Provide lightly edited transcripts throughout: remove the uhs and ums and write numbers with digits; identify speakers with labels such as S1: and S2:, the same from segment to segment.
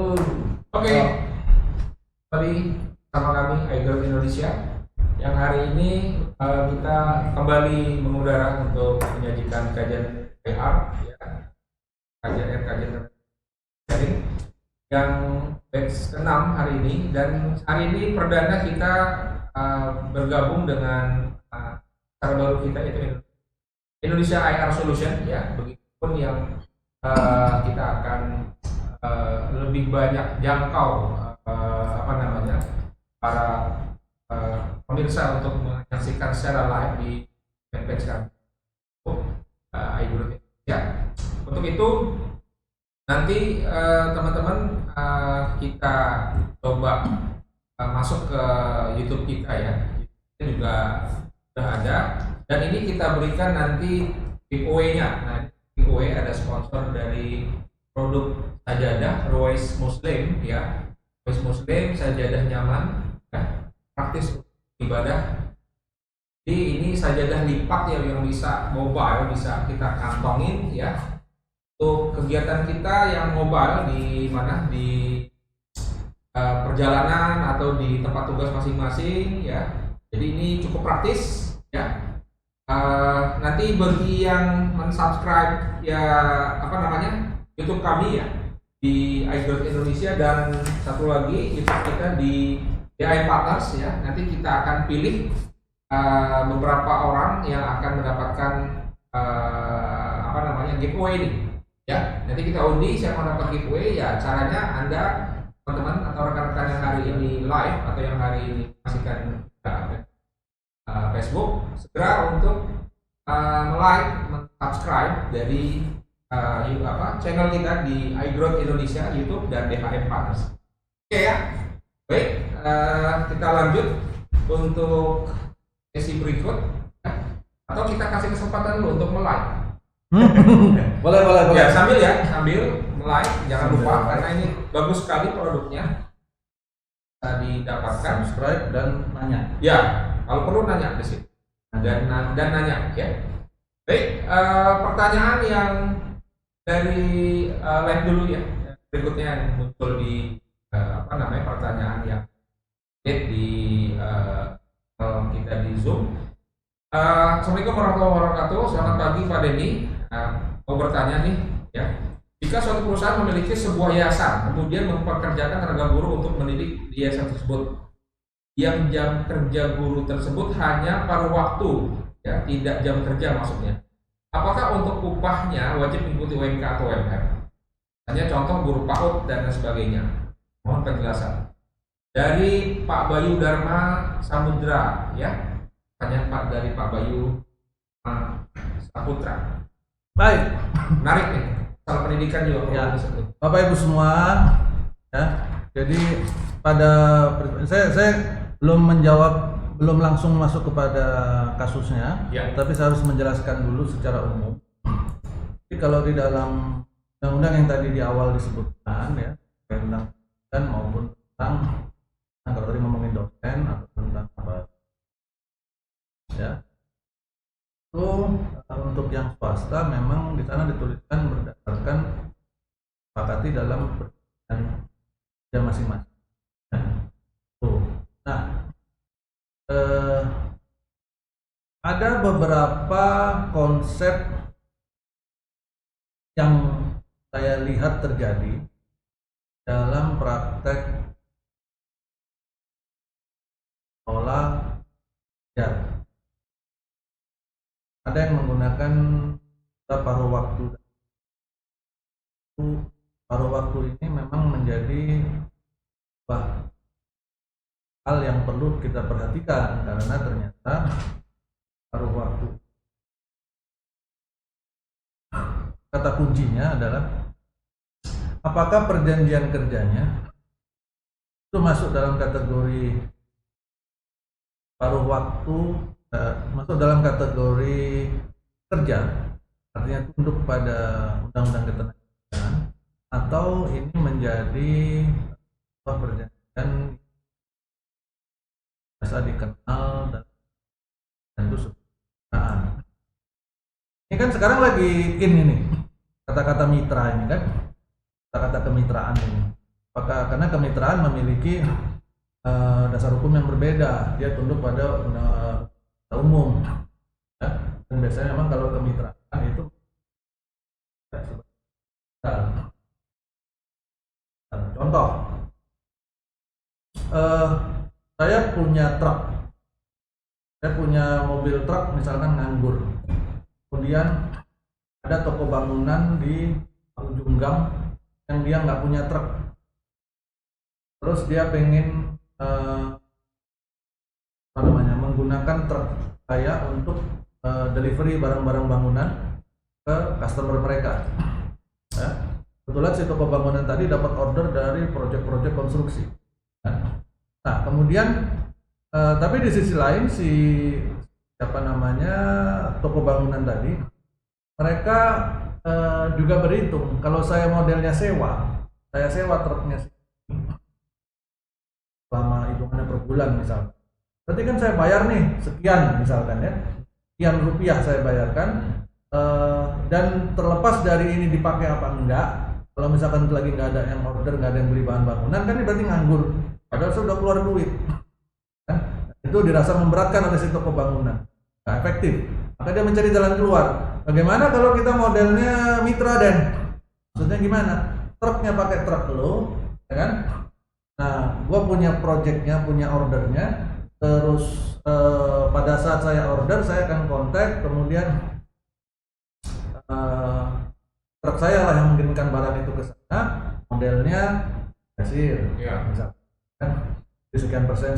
S1: Oke, kembali sama kami iGrow Indonesia yang hari ini kita kembali mengudara untuk menyajikan kajian PR ya, kajian sharing yang batch ke-6 hari ini, dan hari ini perdana kita bergabung dengan cara baru kita itu Indonesia IR Solution ya, begitupun yang kita akan lebih banyak jangkau para pemirsa untuk menyaksikan secara live di fanpage kami iGrow Indonesia. Untuk itu nanti teman-teman kita coba masuk ke YouTube kita ya. Itu juga sudah ada, dan ini kita berikan nanti giveaway-nya. Nah, giveaway ada sponsor dari produk sajadah Ruwais Muslim ya. Ruwais Muslim sajadah nyaman ya, praktis ibadah. Jadi ini sajadah lipat ya, yang bisa mobile, bisa kita kantongin ya. Untuk kegiatan kita yang mobile di mana, di perjalanan atau di tempat tugas masing-masing ya. Jadi ini cukup praktis ya. Nanti bagi yang mensubscribe ya YouTube kami ya di iGrow Indonesia, dan satu lagi YouTube kita di DI Partners ya. Nanti kita akan pilih beberapa orang yang akan mendapatkan giveaway ini ya. Nanti kita undi siapa yang dapat giveaway ya. Caranya Anda teman-teman atau rekan-rekan yang hari ini live atau yang hari ini menyaksikan Facebook, segera untuk like, subscribe dari channel kita di iGrow Indonesia YouTube dan DHM Partners. Oke ya, baik, kita lanjut untuk sesi berikut ya. Atau kita kasih kesempatan dulu untuk like.
S2: boleh
S1: Ya, sambil like, jangan lupa karena ini bagus sekali produknya. Didapatkan
S2: subscribe dan nanya
S1: ya, kalau perlu nanya di sini dan nanya ya. Baik, pertanyaan yang dari live dulu ya, berikutnya yang muncul di pertanyaan yang di kita di Zoom. Assalamualaikum warahmatullahi wabarakatuh. Selamat pagi Pak Denny. Mau bertanya nih ya, jika suatu perusahaan memiliki sebuah yayasan kemudian mempekerjakan tenaga guru untuk mendidik di yayasan tersebut, yang jam kerja guru tersebut hanya paruh waktu ya, tidak jam kerja maksudnya, apakah untuk upahnya wajib mengikuti UMK atau UMR? Hanya contoh guru PAUD dan sebagainya. Mohon penjelasan dari Pak Bayu Dharma Samudra ya. Pertanyaan dari Pak Bayu Saputra.
S2: baik.
S1: Menarik nih, soal pendidikan juga
S2: Ya.
S1: disebut.
S2: Bapak Ibu semua ya, jadi saya belum langsung masuk kepada kasusnya
S1: Ya.
S2: tapi saya harus menjelaskan dulu secara umum. Jadi kalau di dalam undang-undang yang tadi di awal disebutkan ya, tentang dosen maupun tentang kalau tadi ngomongin dosen atau tentang apa ya, itu untuk yang swasta memang di sana dituliskan berdasarkan sepakati dalam perjanjian kerja masing-masing. Nah, ada beberapa konsep yang saya lihat terjadi dalam praktek olah kerja. Ada yang menggunakan paruh waktu. Paruh waktu ini memang menjadi hal yang perlu kita perhatikan karena ternyata paruh waktu, kata kuncinya adalah apakah perjanjian kerjanya itu masuk dalam kategori paruh waktu, masuk dalam kategori kerja, artinya tunduk pada undang-undang ketenagakerjaan, atau ini menjadi perjanjian biasa dikenal dan itu perusahaan. Ini kan sekarang lagi ini nih kata-kata mitra ini kan, kata-kata kemitraan ini. Karena kemitraan memiliki dasar hukum yang berbeda, dia tunduk pada undang umum, ya. Dan biasanya memang kalau kemitraan itu contoh, saya punya truk, saya punya mobil truk misalkan nganggur, kemudian ada toko bangunan di ujung gang yang dia nggak punya truk, terus dia pengen menggunakan truk saya untuk delivery barang-barang bangunan ke customer mereka, ya. Kebetulan si toko bangunan tadi dapat order dari proyek-proyek konstruksi, ya. Nah kemudian tapi di sisi lain si toko bangunan tadi mereka juga berhitung, kalau saya modelnya saya sewa truknya selama hitungannya per bulan misalnya, berarti kan saya bayar nih sekian misalkan, ya, sekian rupiah saya bayarkan, dan terlepas dari ini dipakai apa enggak, kalau misalkan lagi nggak ada yang order, nggak ada yang beli bahan bangunan, kan ini berarti nganggur, padahal sudah keluar duit, kan? Itu dirasa memberatkan oleh si toko bangunan, nggak efektif, maka dia mencari jalan keluar. Bagaimana kalau kita modelnya mitra, Den? Maksudnya gimana? Truknya pakai truk lo, ya kan? Nah, gua punya projectnya, punya ordernya, terus pada saat saya order saya akan kontak, kemudian truk saya lah yang mengirimkan barang itu ke sana, modelnya hasil, ya, misalkan sekian persen.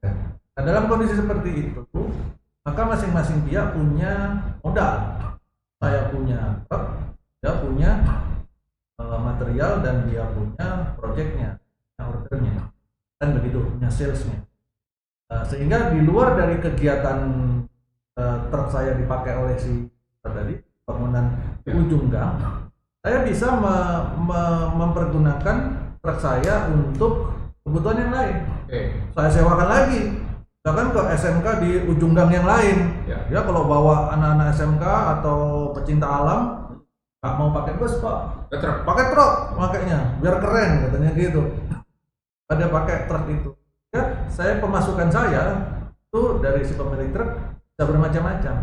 S2: Nah, dalam kondisi seperti itu, maka masing-masing dia punya modal. Saya punya truk, dia punya material, dan dia punya projectnya, ordernya, dan begitu, punya salesnya. Sehingga di luar dari kegiatan truk saya dipakai oleh si tadi bangunan di ujung gang, saya bisa mempergunakan truk saya untuk kebutuhan yang lain. Saya sewakan lagi, misalkan ke SMK di ujung gang yang lain, ya kalau bawa anak-anak SMK atau pecinta alam nggak mau pakai bus, Pak, pakai truk, makanya biar keren katanya gitu. Ada pakai truk itu, ya, saya pemasukan saya itu dari si pemilik truk bisa bermacam-macam.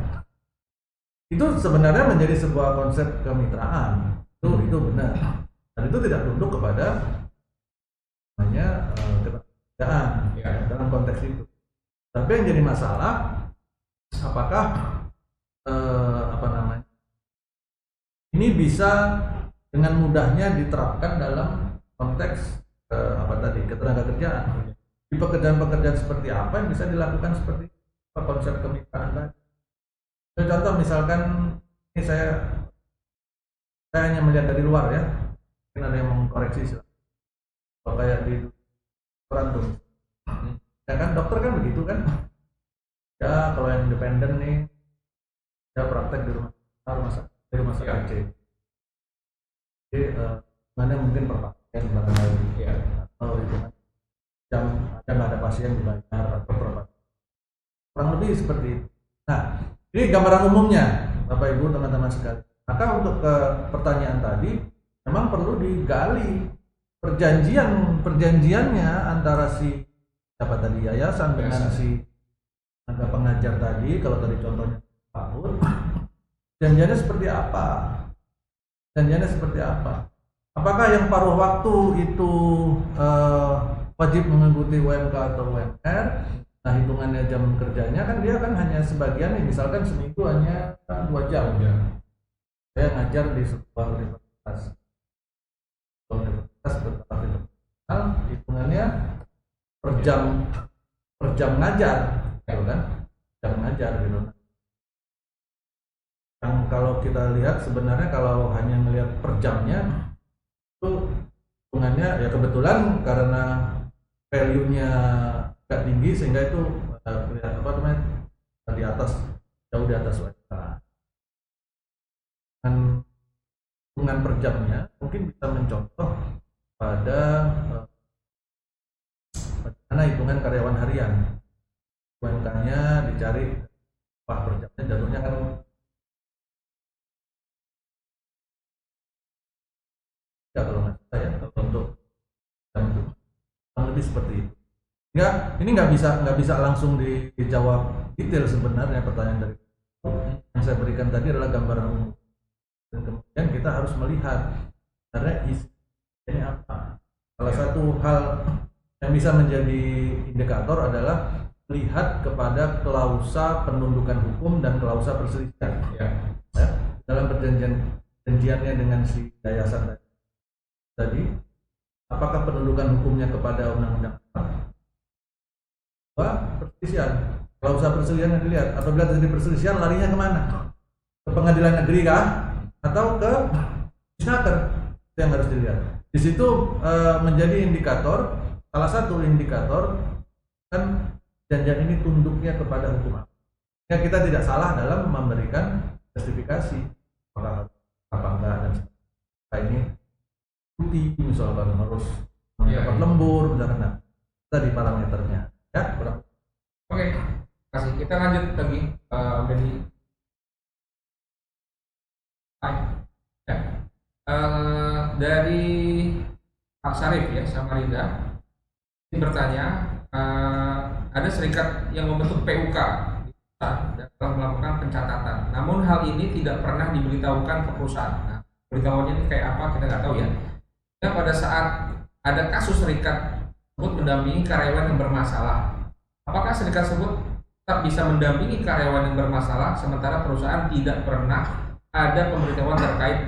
S2: Itu sebenarnya menjadi sebuah konsep kemitraan, itu benar, dan itu tidak tunduk kepada ketersediaan, ya, dalam konteks itu. Tapi yang jadi masalah, apakah ini bisa dengan mudahnya diterapkan dalam konteks ketenaga kerjaan. Di pekerjaan-pekerjaan seperti apa yang bisa dilakukan seperti konsep kemitraan tadi. Contoh misalkan ini saya hanya melihat dari luar, ya, mungkin ada yang mengkoreksi sih. Kalau kayak di tuh, ya kan dokter kan begitu kan, ya kalau yang independen nih, ya praktek di rumah sakit kecil, jadi mana mungkin per pasien barangkali, ya, atau itu jam ada pasien dibayar atau berapa, kurang lebih seperti itu. Nah, ini gambaran umumnya, Bapak Ibu teman-teman sekalian. Maka untuk pertanyaan tadi memang perlu digali perjanjiannya antara si yayasan dengan si tenaga pengajar tadi. Kalau tadi contohnya tahun, perjanjiannya seperti apa? Apakah yang paruh waktu itu wajib mengikuti UMK atau UMR? Nah, hitungannya jam kerjanya kan dia kan hanya sebagian nih, misalkan seminggu hanya 2 jam, ya. Saya ngajar di sebuah universitas internasional, hitungannya per jam ngajar, gitu kan? Jam ngajar gitu. Yang kalau kita lihat sebenarnya kalau hanya melihat per jamnya itu hitungannya, ya kebetulan karena value-nya agak tinggi sehingga itu di atas, jauh di atas wajar. Dan hitungan per jamnya mungkin bisa mencontoh pada bagaimana hitungan karyawan harian. UMK-nya dicari per jamnya, jatuhnya kan ya kalau nggak salah, ya, untuk lebih seperti itu. Ini nggak bisa langsung dijawab detail sebenarnya pertanyaan dari yang saya berikan tadi adalah gambaran umum. Dan kemudian kita harus melihat sebenarnya ini apa. Salah satu hal yang bisa menjadi indikator adalah melihat kepada klausa penundukan hukum dan klausa perselisihan. Ya, dalam perjanjiannya dengan si yayasan tadi, apakah penundukan hukumnya kepada undang-undang perselisihan? Klausa perselisihan yang dilihat. Apabila terjadi perselisihan, larinya kemana? Ke pengadilan negeri kah? Atau ke Disnaker? Itu yang harus dilihat. Di situ menjadi indikator, salah satu indikator kan perjanjian ini tunduknya kepada hukum. Ya, kita tidak salah dalam memberikan justifikasi apakah apa enggak dan ini bukti misalkan harus dapat lembur misalkan tadi parameternya ya.
S1: Oke, kasih kita lanjut lagi dari ya. Dari Pak Syarif ya Samarinda ini bertanya, ada serikat yang membentuk PUK dan telah melakukan pencatatan. Namun hal ini tidak pernah diberitahukan ke perusahaan. Nah, beritahuannya ini kayak apa kita nggak tahu ya. Nah, pada saat ada kasus serikat tersebut mendampingi karyawan yang bermasalah, apakah serikat tersebut tetap bisa mendampingi karyawan yang bermasalah sementara perusahaan tidak pernah ada pemberitahuan terkait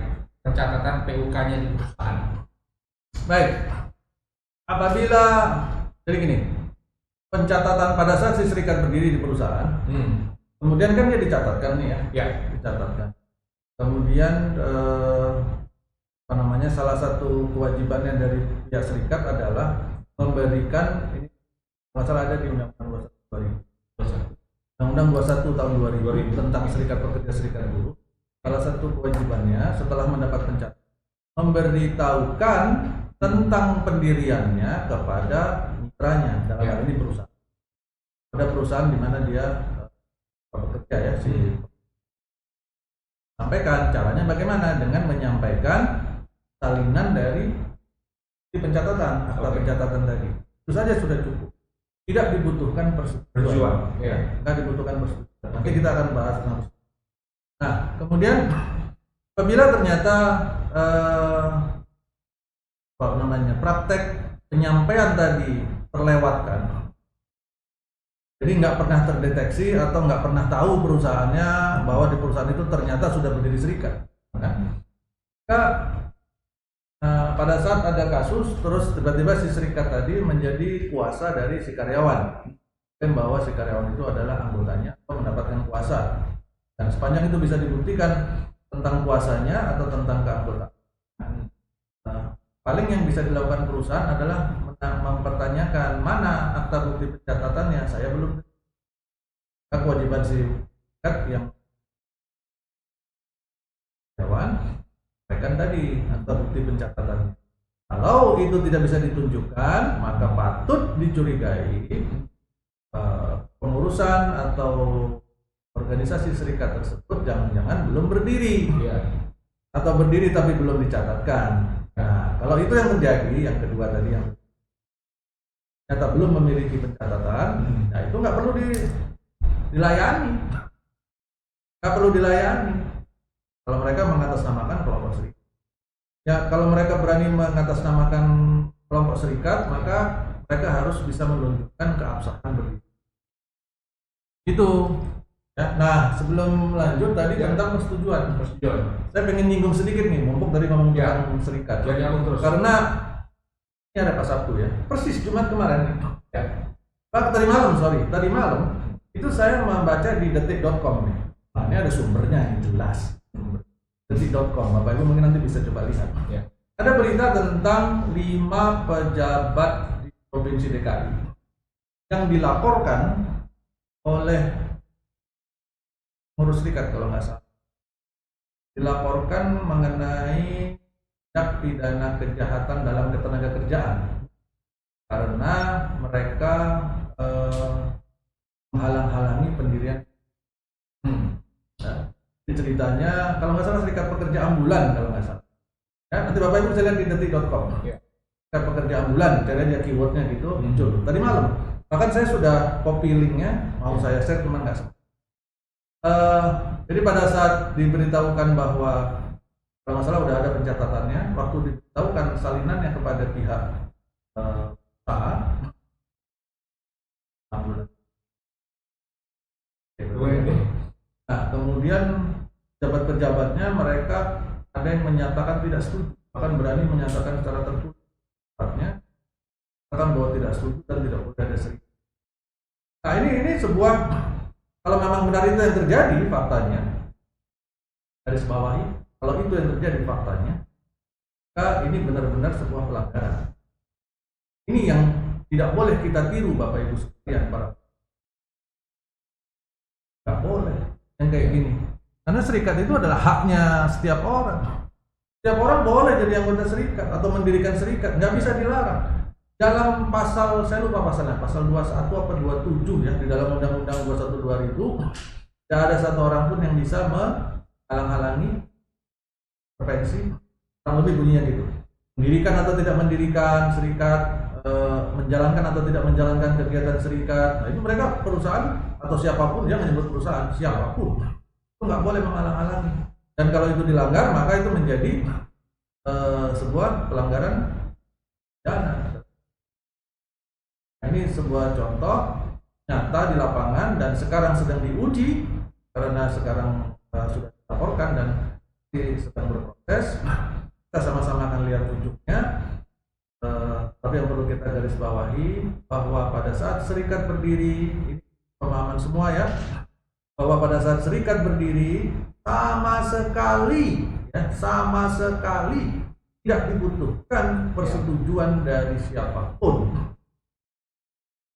S1: pencatatan PUK-nya di perusahaan?
S2: Baik, apabila jadi gini, pencatatan pada saat si serikat berdiri di perusahaan, kemudian kan dia dicatatkan nih ya, dicatatkan. Kemudian salah satu kewajibannya dari pihak serikat adalah memberikan ini masalah ada di Undang-Undang 21 tahun 2000 tentang serikat pekerja serikat buruh. Salah satu kewajibannya setelah mendapat pencatatan memberitahukan tentang pendiriannya kepada mitranya, dalam hal ini perusahaan. Ada perusahaan di mana dia bekerja ya, sampaikan caranya bagaimana dengan menyampaikan salinan dari pencatatan, akta pencatatan tadi. Itu saja sudah cukup. Tidak dibutuhkan persetujuan. Tidak dibutuhkan persetujuan. Nanti kita akan bahas tentang. Nah, kemudian apabila ternyata praktek penyampaian tadi terlewatkan, jadi nggak pernah terdeteksi atau nggak pernah tahu perusahaannya bahwa di perusahaan itu ternyata sudah berdiri serikat. Pada saat ada kasus, terus tiba-tiba si serikat tadi menjadi kuasa dari si karyawan, dan bahwa si karyawan itu adalah anggotanya atau mendapatkan kuasa, dan sepanjang itu bisa dibuktikan tentang kuasanya atau tentang keanggotaan. Paling yang bisa dilakukan perusahaan adalah mempertanyakan mana akta bukti pencatatannya, saya belum. Kewajiban si serikat yang karyawan kan tadi akta bukti pencatatan. Kalau itu tidak bisa ditunjukkan, maka patut dicurigai pengurusan atau organisasi serikat tersebut jangan-jangan belum berdiri, atau berdiri tapi belum dicatatkan. Nah, kalau itu yang terjadi, yang kedua tadi yang ternyata belum memiliki pencatatan, nah itu nggak perlu dilayani, nggak perlu dilayani. Kalau mereka mengatasnamakan kelompok serikat, ya kalau mereka berani mengatasnamakan kelompok serikat, maka mereka harus bisa menunjukkan keabsahan berdiri. Itu. Ya, nah sebelum lanjut tadi tentang persetujuan. Saya pengen nyinggung sedikit nih, mumpung dari ngomong tentang serikat. Karena ini ada Pak Sabtu ya, persis Jumat kemarin nih. Tadi malam itu saya membaca di detik.com nih. Nah, ini ada sumbernya yang jelas. Detik.com, Bapak Ibu mungkin nanti bisa coba lihat. Ada berita tentang 5 pejabat di Provinsi DKI yang dilaporkan oleh pengurus serikat kalau nggak salah, dilaporkan mengenai tindak pidana kejahatan dalam ketenaga kerjaan karena mereka menghalang-halangi pendirian. Ceritanya kalau nggak salah serikat pekerja ambulan kalau nggak salah. Ya, nanti Bapak Ibu bisa lihat di detik.com. pekerja ambulan, caranya dia keywordnya gitu muncul tadi malam. Bahkan saya sudah copy linknya, mau saya share cuman nggak sempat. Jadi pada saat diberitahukan bahwa kalau nggak salah udah ada pencatatannya, waktu diberitahukan salinannya kepada pihak usaha ambulan. Nah kemudian pejabat-pejabatnya mereka ada yang menyatakan tidak setuju, bahkan berani menyatakan secara tertulis katakan bahwa tidak setuju dan tidak boleh ada serikat. Nah ini sebuah, kalau memang benar itu yang terjadi faktanya, garis bawahi, kalau itu yang terjadi faktanya, maka ini benar-benar sebuah pelanggaran. Ini yang tidak boleh kita tiru Bapak Ibu sekalian, para nggak boleh yang kayak gini. Karena serikat itu adalah haknya setiap orang. Setiap orang boleh jadi anggota serikat atau mendirikan serikat, nggak bisa dilarang. Dalam pasal, saya lupa pasalnya, pasal 21 apa 27 ya, di dalam Undang-Undang 21 2000, tidak ada satu orang pun yang bisa menghalang-halangi intervensi, kurang lebih bunyinya gitu. Mendirikan atau tidak mendirikan serikat, menjalankan atau tidak menjalankan kegiatan serikat. Nah itu mereka perusahaan atau siapapun, dia menyebut perusahaan, siapapun itu nggak boleh menghalang-halangi. Dan kalau itu dilanggar, maka itu menjadi sebuah pelanggaran pidana. Nah, ini sebuah contoh nyata di lapangan dan sekarang sedang diuji karena sekarang sudah dilaporkan dan sedang berproses. Kita sama-sama akan lihat ujungnya. Tapi yang perlu kita garis bawahi bahwa pada saat serikat berdiri, ini pemahaman semua ya, bahwa pada saat serikat berdiri sama sekali tidak dibutuhkan persetujuan dari siapapun,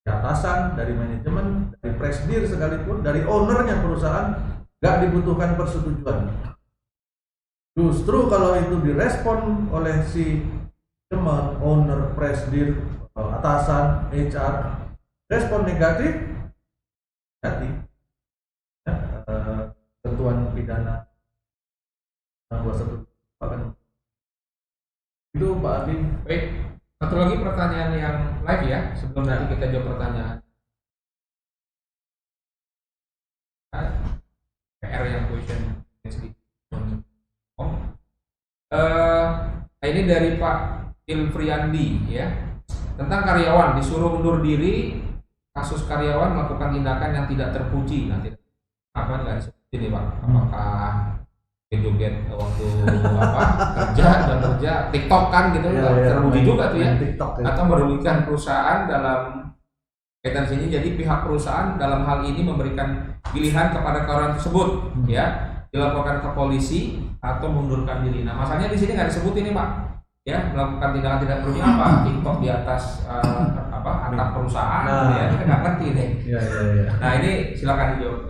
S2: dari atasan, dari manajemen, dari presidir sekalipun, dari ownernya perusahaan, nggak dibutuhkan persetujuan. Justru kalau itu direspon oleh si teman, owner, presidir, atasan, HR, respon negatif, hati. Tentuan pidana 21 bahkan itu Pak Adi.
S1: Baik, satu lagi pertanyaan yang live ya sebelum nanti kita jawab pertanyaan PR yang question ini dari Pak Ilfriandi ya, tentang karyawan disuruh undur diri, kasus karyawan melakukan tindakan yang tidak terpuji. Nanti apa nggak disebut ini Pak? Apakah joget waktu jam kerja TikTok kan gitu, terpuji juga tuh ya,
S2: TikTok, ya.
S1: Atau merugikan perusahaan dalam kaitan sini. Jadi pihak perusahaan dalam hal ini memberikan pilihan kepada karyawan tersebut ya, dilaporkan ke polisi atau mundurkan diri. Nah masalahnya di sini nggak disebut ini Pak ya, melakukan tindakan tidak perlunya apa, TikTok di atas atap perusahaan. Ya kita nggak ngerti nih. Nah ini silakan dijawab.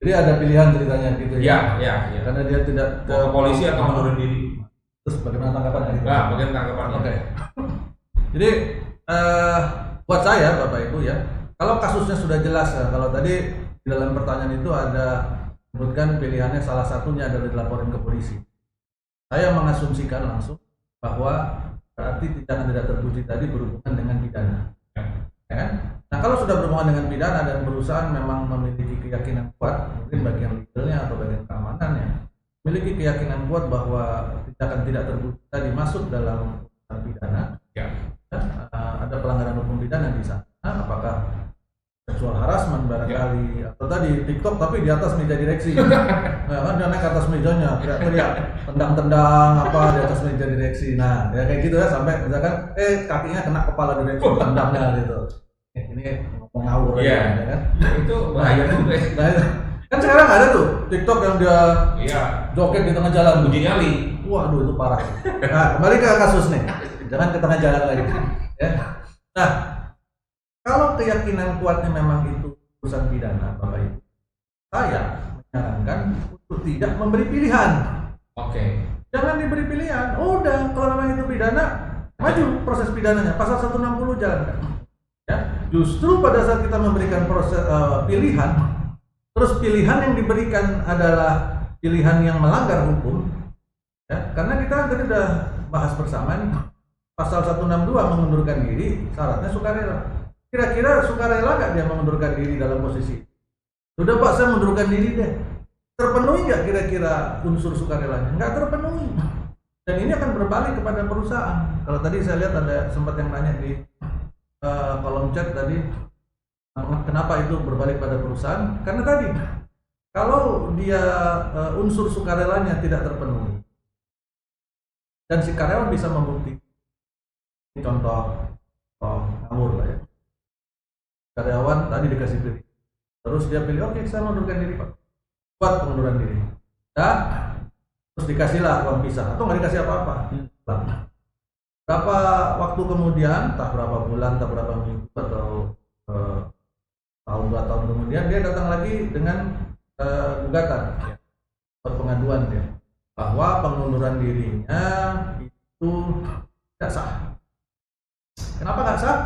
S2: Jadi ada pilihan ceritanya gitu ya.
S1: Ya.
S2: Karena dia tidak
S1: ke polisi atau mundurin diri.
S2: Terus bagaimana tanggapannya?
S1: Nah, bagaimana tanggapannya?
S2: Oke. Jadi buat saya Bapak Ibu ya, kalau kasusnya sudah jelas ya, kalau tadi di dalam pertanyaan itu ada sebutkan pilihannya salah satunya adalah dilaporin ke polisi. Saya mengasumsikan langsung bahwa berarti tindakan tidak terpuji tadi berhubungan dengan pidana. Ya kan? Nah kalau sudah berhubungan dengan pidana dan perusahaan memang memiliki keyakinan kuat, mungkin bagian legalnya atau bagian keamanannya memiliki keyakinan kuat bahwa tindakan tidak terpuji tadi masuk dalam pidana, ya, ada pelanggaran hukum pidana di sana. Apakah seksual harassment barangkali, atau tadi TikTok tapi di atas meja direksi, nah, kan dia naik ke atas mejanya teriak-teriak, tendang-tendang apa di atas meja direksi. Nah ya kayak gitu ya, sampai misalkan kakinya kena kepala direksi, tendangnya gitu. Ini ngawur ya kan?
S1: Itu bahaya juga.
S2: Nah, kan sekarang ada tuh TikTok yang dia joget di tengah jalan,
S1: uji nyali.
S2: Waduh itu parah. Nah kembali ke kasus nih, jangan ke tengah jalan lagi. Ya. Nah kalau keyakinan kuatnya memang itu urusan pidana, Bapak Ibu, saya menyarankan untuk tidak memberi pilihan.
S1: Oke.
S2: Jangan diberi pilihan. Udah kalau memang itu pidana, maju proses pidananya. Pasal 160 jalankan. Ya, justru pada saat kita memberikan proses pilihan, terus pilihan yang diberikan adalah pilihan yang melanggar hukum, ya, karena kita tadi sudah bahas bersama nih, pasal 162 mengundurkan diri, syaratnya sukarela. Kira-kira sukarela nggak dia mengundurkan diri dalam posisi? Sudah Pak, saya mengundurkan diri deh. Terpenuhi nggak kira-kira unsur sukarelanya? Nggak terpenuhi. Dan ini akan berbalik kepada perusahaan. Kalau tadi saya lihat ada sempat yang nanya di kolom chat tadi, kenapa itu berbalik pada perusahaan? Karena tadi, kalau dia unsur sukarelanya tidak terpenuhi, dan si karyawan bisa membuktikan, contoh ngawur lah ya, karyawan tadi dikasih pilih, terus dia pilih, oke, saya mengundurkan diri Pak, buat pengunduran diri, nah terus dikasihlah uang pisah atau nggak dikasih apa-apa. Berapa waktu kemudian, tak berapa bulan, tak berapa minggu atau tahun 2 tahun kemudian, dia datang lagi dengan gugatan pengaduan dia bahwa pengunduran dirinya itu tidak sah. Kenapa nggak sah?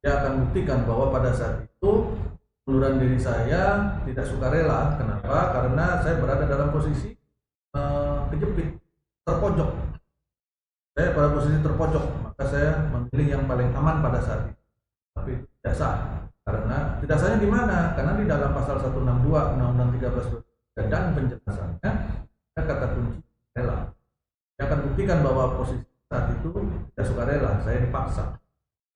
S2: Dia akan buktikan bahwa pada saat itu pengunduran diri saya tidak sukarela. Kenapa? Karena saya berada dalam posisi kejepit, terpojok. Saya pada posisi terpojok, maka saya memilih yang paling aman pada saat itu. Tapi tidak sah. Karena tidak sahnya di mana? Karena di dalam pasal 162 Undang-Undang 13 dan penjelasannya ada kata kunci rela. Dia akan buktikan bahwa posisi saat itu tidak sukarela, saya dipaksa.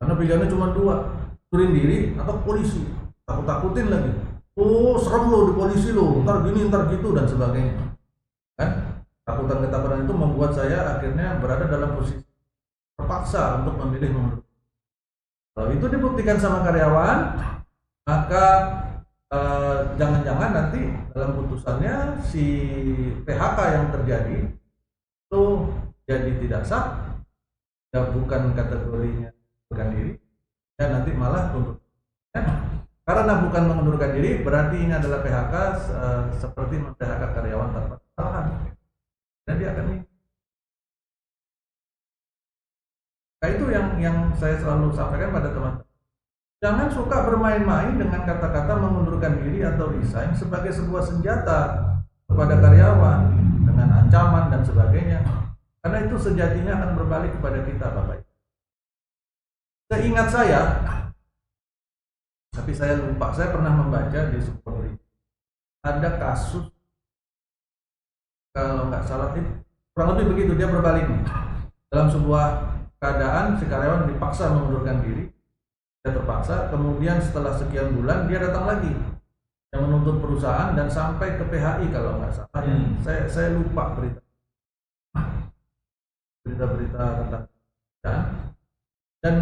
S2: Karena pilihannya cuma 2, turun diri atau polisi. Takut-takutin lagi. Oh, serem lo di polisi lo, ntar gini, ntar gitu dan sebagainya. Kan? Takutan ketakutan itu membuat saya akhirnya berada dalam posisi terpaksa untuk memilih mundur. Kalau itu dibuktikan sama karyawan, maka jangan-jangan nanti dalam putusannya si PHK yang terjadi itu jadi tidak sah, ya bukan kategorinya mengundurkan diri, dan nanti malah untuk karena bukan mengundurkan diri berarti ini adalah PHK seperti PHK karyawan tanpa kesalahan, dan dia akan ini. Nah itu yang saya selalu sampaikan pada teman-teman. Jangan suka bermain-main dengan kata-kata mengundurkan diri atau resign sebagai sebuah senjata kepada karyawan dengan ancaman dan sebagainya. Karena itu sejatinya akan berbalik kepada kita, Bapak. Seingat saya, tapi saya lupa, saya pernah membaca di sebuah berita ada kasus, kalau nggak salah kurang lebih begitu, dia berbalik dalam sebuah keadaan si karyawan dipaksa mengundurkan diri, dia terpaksa, kemudian setelah sekian bulan dia datang lagi yang menuntut perusahaan dan sampai ke PHI kalau nggak salah. Saya lupa berita tentang dan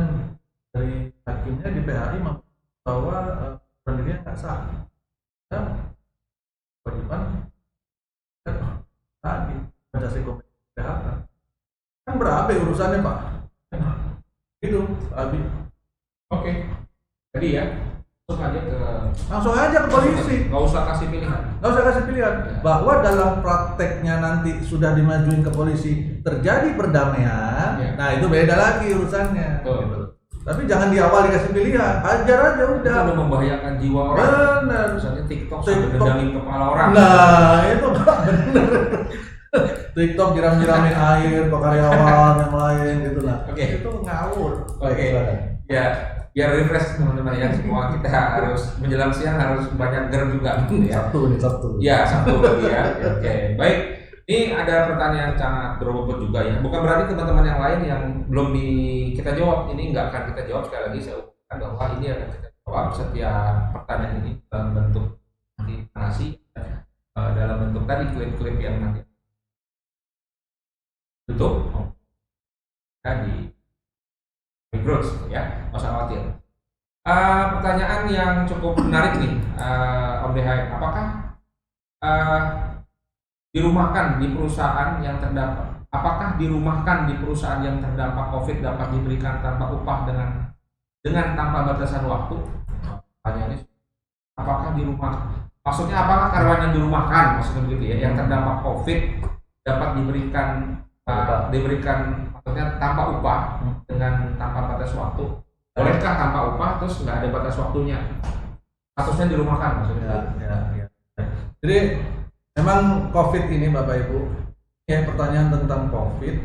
S2: dari hakimnya di PHI bahwa pendirian nggak sah, dan kewajiban tadi Pancasila Komisi PHK kan berabe urusannya Pak. Itu Abi.
S1: Oke. Jadi ya, langsung aja ke
S2: polisi.
S1: Nggak usah kasih pilihan.
S2: Ya. Bahwa dalam prakteknya nanti sudah dimajuin ke polisi terjadi perdamaian. Ya. Nah itu beda lagi urusannya. Gitu. Tapi jangan di awal dikasih pilihan, hajar aja udah.
S1: Itu membahayakan jiwa orang. Benar. Misalnya TikTok sampai dendangin kepala orang.
S2: Nah itu benar. TikTok nyiram-nyiramin air ke karyawan yang lain gitu lah.
S1: Oke.
S2: Itu ngawur.
S1: Oke. Ya, biar refresh teman-teman ya, semua kita harus menjelang siang harus banyak gerak juga ya.
S2: Sabtu.
S1: Ya, Sabtu lagi ya. Oke. Baik. Ini ada pertanyaan sangat berbobot juga ya. Bukan berarti teman-teman yang lain yang belum kita jawab ini nggak akan kita jawab, sekali lagi saya ucapkan bahwa ini akan kita jawab setiap pertanyaan ini dalam bentuk narasi, dalam bentuk tadi klip-klip yang nanti tutup di Migros ya, nggak usah khawatir. Pertanyaan yang cukup menarik nih, Om DH, apakah dirumahkan di perusahaan yang terdampak? Apakah dirumahkan di perusahaan yang terdampak COVID dapat diberikan tanpa upah dengan tanpa batasan waktu? Pertanyaannya, apakah dirumah? Maksudnya apakah karyawan yang dirumahkan, maksudnya begitu ya, yang terdampak COVID dapat diberikan maksudnya tanpa upah dengan tanpa batas waktu? Bolehkah tanpa upah terus nggak ada batas waktunya? Kasusnya dirumahkan maksudnya?
S2: Ya. Jadi memang COVID ini Bapak Ibu, ya pertanyaan tentang COVID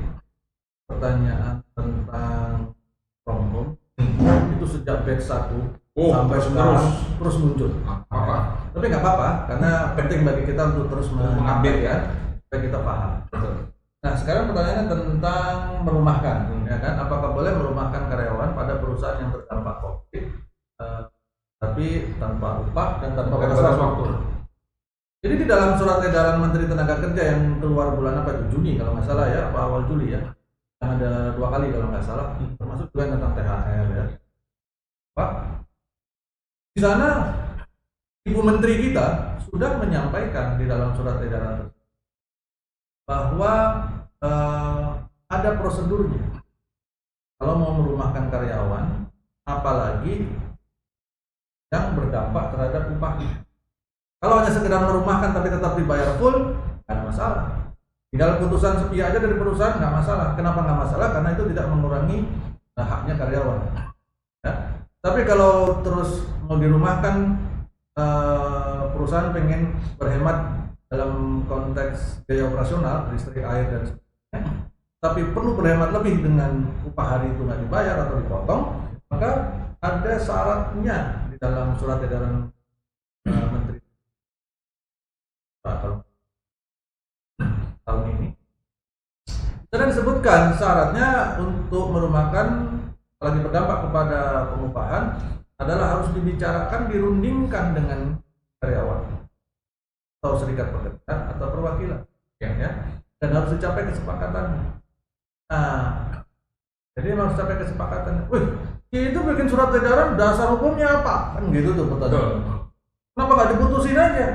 S2: pertanyaan tentang from home itu sejak batch 1
S1: Oh,
S2: sampai
S1: terus
S2: sekarang terus muncul.
S1: apa?
S2: Tapi nggak apa-apa, karena penting bagi kita untuk terus
S1: Mengupdate ya.
S2: supaya kita paham. Nah, sekarang pertanyaannya tentang merumahkan, ya kan? Apakah boleh merumahkan karyawan pada perusahaan yang terdampak COVID, tapi tanpa upah dan tanpa batas waktu? Jadi di dalam surat edaran Menteri Tenaga Kerja yang keluar bulan apa itu, Juni kalau nggak salah ya, apa awal Juli ya, yang ada 2 kali kalau nggak salah, termasuk juga tentang THR ya. Pak, di sana Ibu Menteri kita sudah menyampaikan di dalam surat edaran bahwa ada prosedurnya kalau mau merumahkan karyawan, apalagi yang berdampak terhadap upahnya. Kalau hanya sekedar merumahkan tapi tetap dibayar full, nggak ada masalah. Tinggal putusan sepihak aja dari perusahaan, nggak masalah. Kenapa nggak masalah? Karena itu tidak mengurangi haknya karyawan. Ya. Tapi kalau terus mau dirumahkan, perusahaan pengen berhemat dalam konteks biaya operasional, listrik, air dan sebagainya, tapi perlu berhemat lebih dengan upah hari itu nggak dibayar atau dipotong, maka ada syaratnya di dalam surat edaran Menteri tahun ini. Sudah disebutkan syaratnya untuk merumahkan lagi berdampak kepada pengupahan adalah harus dibicarakan, dirundingkan dengan karyawan atau serikat pekerja atau perwakilan, ya, dan harus dicapai kesepakatan. Nah, jadi harus capai kesepakatan. Wih, itu bikin surat edaran, dasar hukumnya apa? Kan gitu tuh pertanyaan. Kenapa nggak diputusin aja?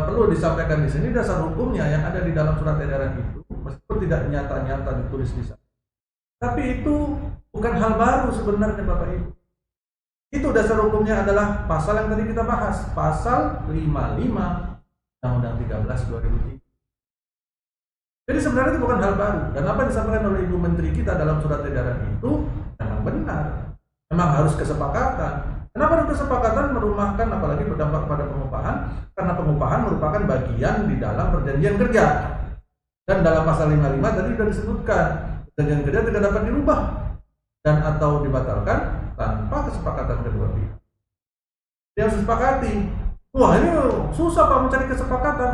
S2: Perlu disampaikan di sini dasar hukumnya yang ada di dalam surat edaran itu, meskipun tidak nyata-nyata ditulis di sana. Tapi itu bukan hal baru sebenarnya Bapak Ibu. Itu dasar hukumnya adalah pasal yang tadi kita bahas, pasal 55 Undang-Undang 13/2003. Jadi sebenarnya itu bukan hal baru, dan apa yang disampaikan oleh Ibu Menteri kita dalam surat edaran itu memang benar. Memang harus kesepakatan. Kenapa harus kesepakatan merumahkan apalagi berdampak pada pengupahan? Karena pengupahan merupakan bagian di dalam perjanjian kerja. Dan dalam pasal 55 tadi sudah disebutkan, perjanjian kerja tidak dapat dirubah dan atau dibatalkan tanpa kesepakatan kedua pihak. Dia harus disepakati. Wah, ini susah Pak mencari kesepakatan.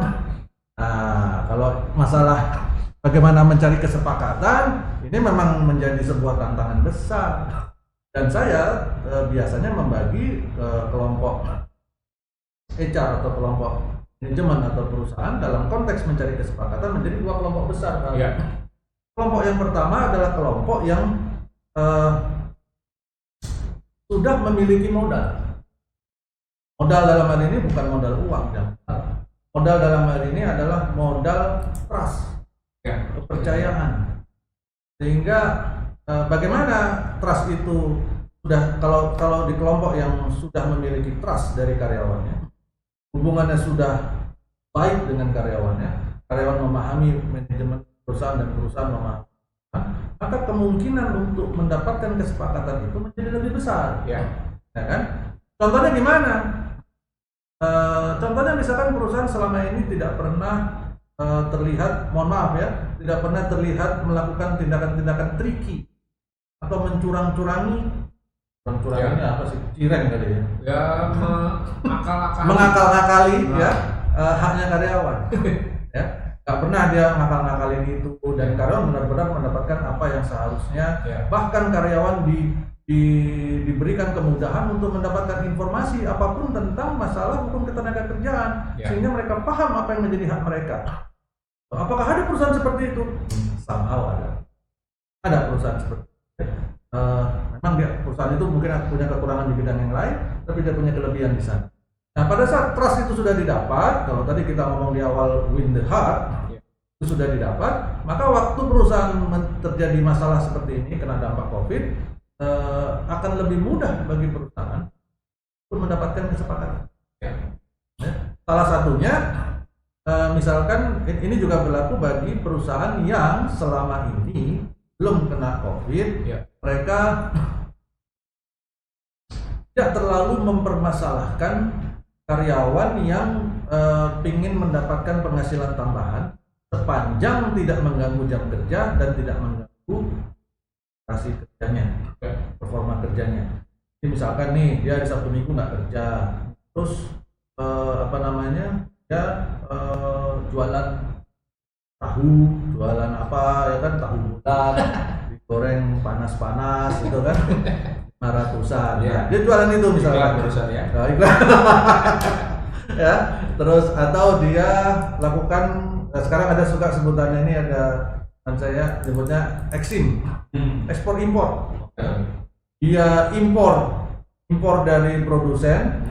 S2: Nah, kalau masalah bagaimana mencari kesepakatan, ini memang menjadi sebuah tantangan besar. Dan saya biasanya membagi ke kelompok HR atau kelompok manajemen atau perusahaan dalam konteks mencari kesepakatan menjadi 2 kelompok besar.
S1: Ya.
S2: Kelompok yang pertama adalah kelompok yang sudah memiliki modal. Modal dalam hal ini bukan modal uang, modal dalam hal ini adalah modal trust,
S1: Ya.
S2: kepercayaan. Sehingga bagaimana trust itu sudah kalau di kelompok yang sudah memiliki trust dari karyawannya, hubungannya sudah baik dengan karyawannya, karyawan memahami manajemen perusahaan dan perusahaan memahami, maka kemungkinan untuk mendapatkan kesepakatan itu menjadi lebih besar.
S1: Ya.
S2: Ya kan? Contohnya gimana? Contohnya misalkan perusahaan selama ini tidak pernah terlihat, mohon maaf ya, tidak pernah terlihat melakukan tindakan-tindakan tricky atau mencurang-curangi. Curang-curangi apa sih? Cireng kali ya?
S1: Ya,
S2: mengakal-akali ya haknya karyawan. Ya, nggak pernah dia ngakal-ngakalin itu, dan karyawan benar-benar mendapatkan apa yang seharusnya.
S1: Ya.
S2: Bahkan karyawan diberikan kemudahan untuk mendapatkan informasi apapun tentang masalah hukum ketenagakerjaan,
S1: Ya.
S2: sehingga mereka paham apa yang menjadi hak mereka. Apakah ada perusahaan seperti itu? Somehow ada perusahaan seperti itu. Memang perusahaan itu mungkin punya kekurangan di bidang yang lain, tapi dia punya kelebihan di sana. Nah, pada saat trust itu sudah didapat, kalau tadi kita ngomong di awal win the heart, itu sudah didapat, maka waktu perusahaan terjadi masalah seperti ini, kena dampak COVID, akan lebih mudah bagi perusahaan untuk mendapatkan kesepakatan.
S1: Ya.
S2: Salah satunya, misalkan ini juga berlaku bagi perusahaan yang selama ini belum kena COVID,
S1: Ya.
S2: mereka tidak terlalu mempermasalahkan karyawan yang ingin mendapatkan penghasilan tambahan sepanjang tidak mengganggu jam kerja dan tidak mengganggu prestasi kerjanya, performa kerjanya. Jadi misalkan nih dia di Sabtu Minggu nggak kerja, terus dia jualan tahu, jualan apa ya kan, tahu bulat digoreng panas-panas gitu kan, 500-an.
S1: Iya.
S2: Dia jualan itu misalkan.
S1: Barusan ya.
S2: Nah, iklan. Ya, terus atau dia lakukan sekarang ada suka sebutannya ini, ada saya sebutnya eksim, ekspor impor. Dia impor dari produsen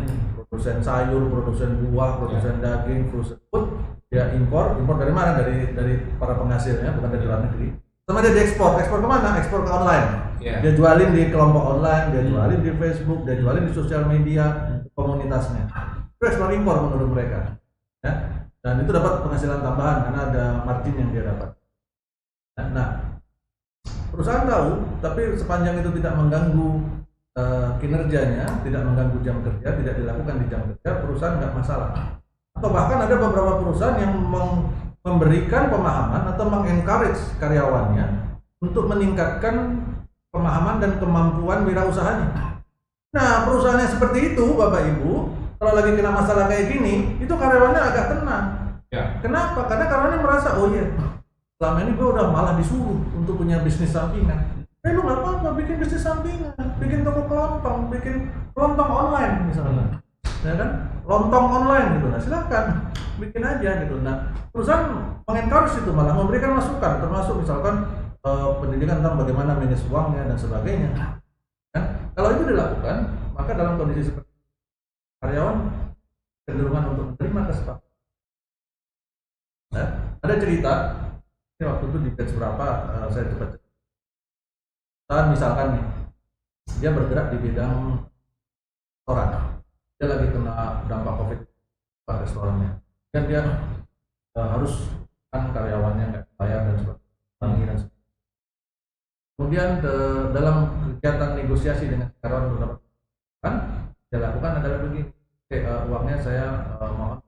S2: sayur, produsen buah, produsen daging, produsen food. Dia impor dari mana? Dari para penghasilnya, bukan dari luar negeri. Sama dia diekspor kemana? Ekspor ke online. Dia jualin di kelompok online, dia jualin di Facebook, dia jualin di sosial media komunitasnya. Itu ekspor impor menurut mereka, ya. Dan itu dapat penghasilan tambahan karena ada margin yang dia dapat. Nah, perusahaan tahu, tapi sepanjang itu tidak mengganggu kinerjanya, tidak mengganggu jam kerja, tidak dilakukan di jam kerja, perusahaan nggak masalah. Atau bahkan ada beberapa perusahaan yang memberikan pemahaman atau mengencourage karyawannya untuk meningkatkan pemahaman dan kemampuan wirausahanya. Nah, perusahaan yang seperti itu, Bapak Ibu, kalau lagi kena masalah kayak gini, itu karyawannya agak tenang.
S1: Ya.
S2: Kenapa? Karena karyawannya merasa, oh iya, selama ini gue udah malah disuruh untuk punya bisnis sampingan. Lu nggak apa-apa, bikin bisnis sampingan, bikin toko kelontong, bikin kelontong online misalnya, ya kan? Lontong online gitu, nah silakan bikin aja gitu. Nah, perusahaan mengencourage itu, malah memberikan masukan, termasuk misalkan pendidikan tentang bagaimana manage uangnya dan sebagainya. Kan? Kalau itu dilakukan, maka dalam kondisi seperti itu, karyawan cenderungan untuk menerima kesepakatan. Nah, ada cerita, ini waktu itu di batch berapa, saya cepat. Misalkan nih, dia bergerak di bidang restoran, dia lagi kena dampak COVID pada restorannya, dan dia harus kan karyawannya nggak bayar dan sebagainya. Kemudian dalam kegiatan negosiasi dengan karyawan beberapa kan dia lakukan adalah begini, uangnya saya mohon,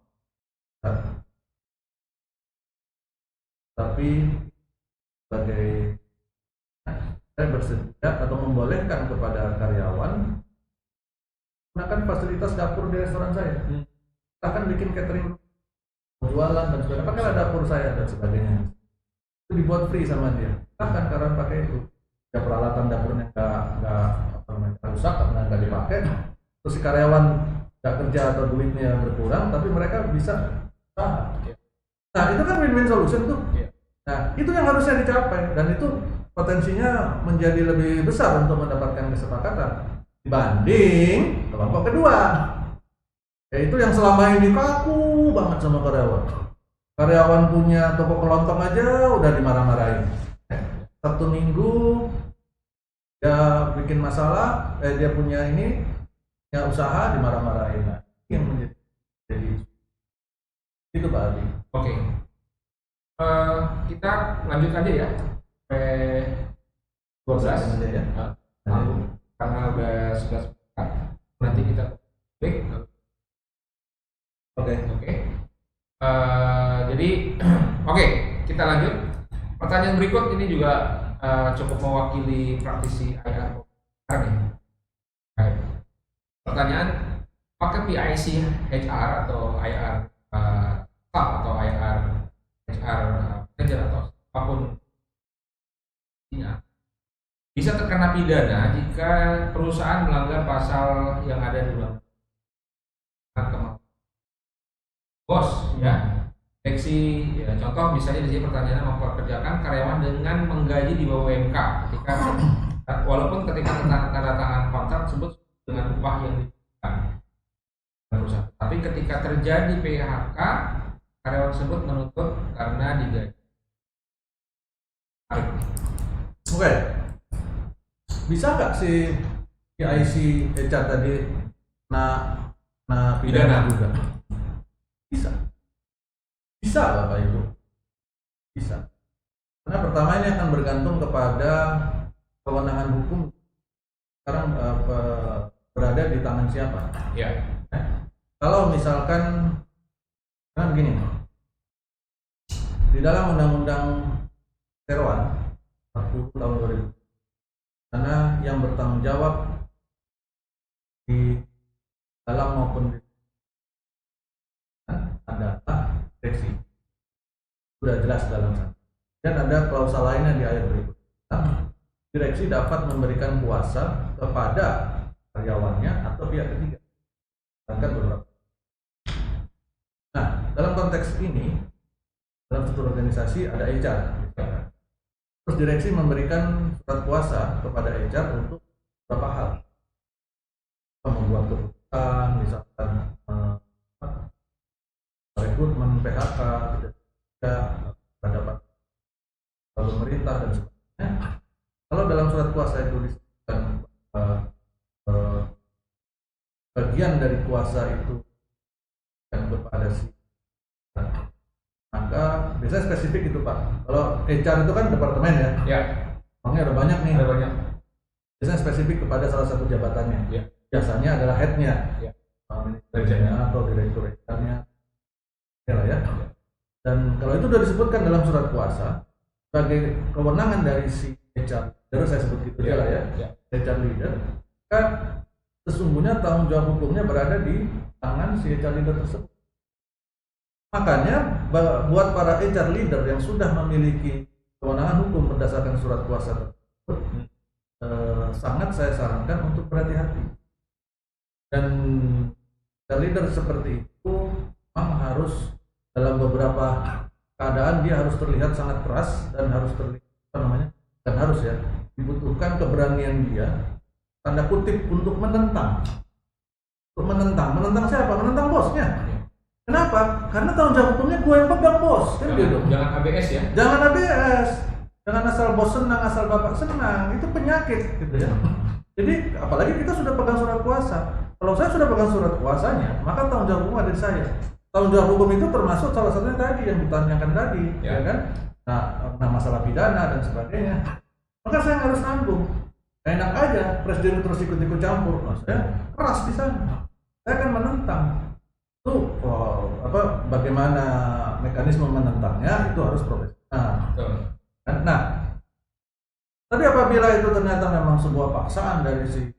S2: tapi sebagai saya bersedia atau membolehkan kepada karyawan menggunakan fasilitas dapur di restoran saya. Akan bikin catering, jualan dan sebagainya, pakailah dapur saya dan sebagainya. Itu dibuat free sama dia. Silahkan karyawan pakai itu. Ya, peralatan dapurnya nggak rusak karena nggak dipakai. Terus si karyawan nggak kerja atau duitnya berkurang, tapi mereka bisa usaha. Nah, itu kan win-win solution tuh. Nah, itu yang harusnya dicapai, dan itu potensinya menjadi lebih besar untuk mendapatkan kesepakatan dibanding kelompok kedua, yaitu yang selama ini kaku banget sama karyawan. Karyawan punya toko kelontong aja udah dimarah-marahin. Sabtu Minggu dia bikin masalah, dia punya usaha dimarah-marahin. Nah, yang menjadi itu Pak Adi.
S1: Oke. Kita lanjut aja ya. 12
S2: aja ya.
S1: Karena udah 11 nanti kita break. Oke. Jadi oke, kita lanjut. Pertanyaan berikut ini juga cukup mewakili praktisi IR nih. Pertanyaan, apakah PIC HR atau IR staff atau IR manager atau apapun bisa terkena pidana jika perusahaan melanggar pasal yang ada di undang-undang bos ya. Contoh misalnya di sini pertanyaannya, mempekerjakan karyawan dengan menggaji di bawah UMK walaupun ketika tanda tangan kontrak tersebut dengan upah yang diberikan perusahaan, tapi ketika terjadi PHK karyawan tersebut menuntut karena digaji.
S2: Oke. Bisa nggak si PIC HR tadi pidana juga? Bisa Bapak Ibu. Bisa. Karena pertama ini akan bergantung kepada kewenangan hukum sekarang berada di tangan siapa.
S1: Ya.
S2: Kalau misalkan, karena begini, di dalam Undang-Undang Keroan 40 tahun 2000, karena yang bertanggung jawab di dalam maupun di adalah direksi. Sudah jelas dalam sana. Dan ada klausa lainnya di ayat berikut. Direksi dapat memberikan kuasa kepada karyawannya atau pihak ketiga. Bahkan beberapa. Nah, dalam konteks ini, dalam struktur organisasi ada HR. Terus direksi memberikan surat kuasa kepada HR untuk beberapa hal. Membuat keputusan, misalkan rekrutmen, PHK, tidak pendapat pemerintah dan sebagainya. Kalau dalam surat kuasa itu disebutkan bagian dari kuasa itu yang kepada si, maka biasanya spesifik itu Pak. Kalau HR itu kan departemen ya.
S1: Ya.
S2: Orangnya ada banyak nih.
S1: Ada banyak.
S2: Biasanya spesifik kepada salah satu jabatannya.
S1: Ya.
S2: Biasanya adalah headnya,
S1: Ya.
S2: manajernya atau direktur HR-nya, ya. Dan kalau itu sudah disebutkan dalam surat kuasa sebagai kewenangan dari si HR, terus saya sebut gitu ya lah ya, HR leader, kan sesungguhnya tanggung jawab hukumnya berada di tangan si HR leader tersebut. Makanya buat para HR leader yang sudah memiliki kewenangan hukum berdasarkan surat kuasa tersebut, sangat saya sarankan untuk berhati-hati. Dan HR leader seperti itu memang harus dalam beberapa keadaan dia harus terlihat sangat keras dan harus terlihat dan harus ya dibutuhkan keberanian dia tanda kutip untuk menentang siapa? Menentang bosnya. Kenapa? Karena tanggung jawab hukumnya gue yang pegang bos. Kan gitu.
S1: Jangan ABS ya.
S2: Jangan ABS. Jangan asal bos senang, asal bapak senang. Itu penyakit gitu ya. Jadi apalagi kita sudah pegang surat kuasa. Kalau saya sudah pegang surat kuasanya, maka tanggung jawab hukum ada di saya. Tanggung jawab hukum itu termasuk salah satunya tadi yang ditanyakan tadi, ya kan? Nah, masalah pidana dan sebagainya. Maka saya harus nanggung. Enak aja presiden terus ikut campur. Nah, saya keras di sana. Saya akan menentang. Itu bagaimana mekanisme menentangnya itu harus profesional. Nah, tapi apabila itu ternyata memang sebuah paksaan dari si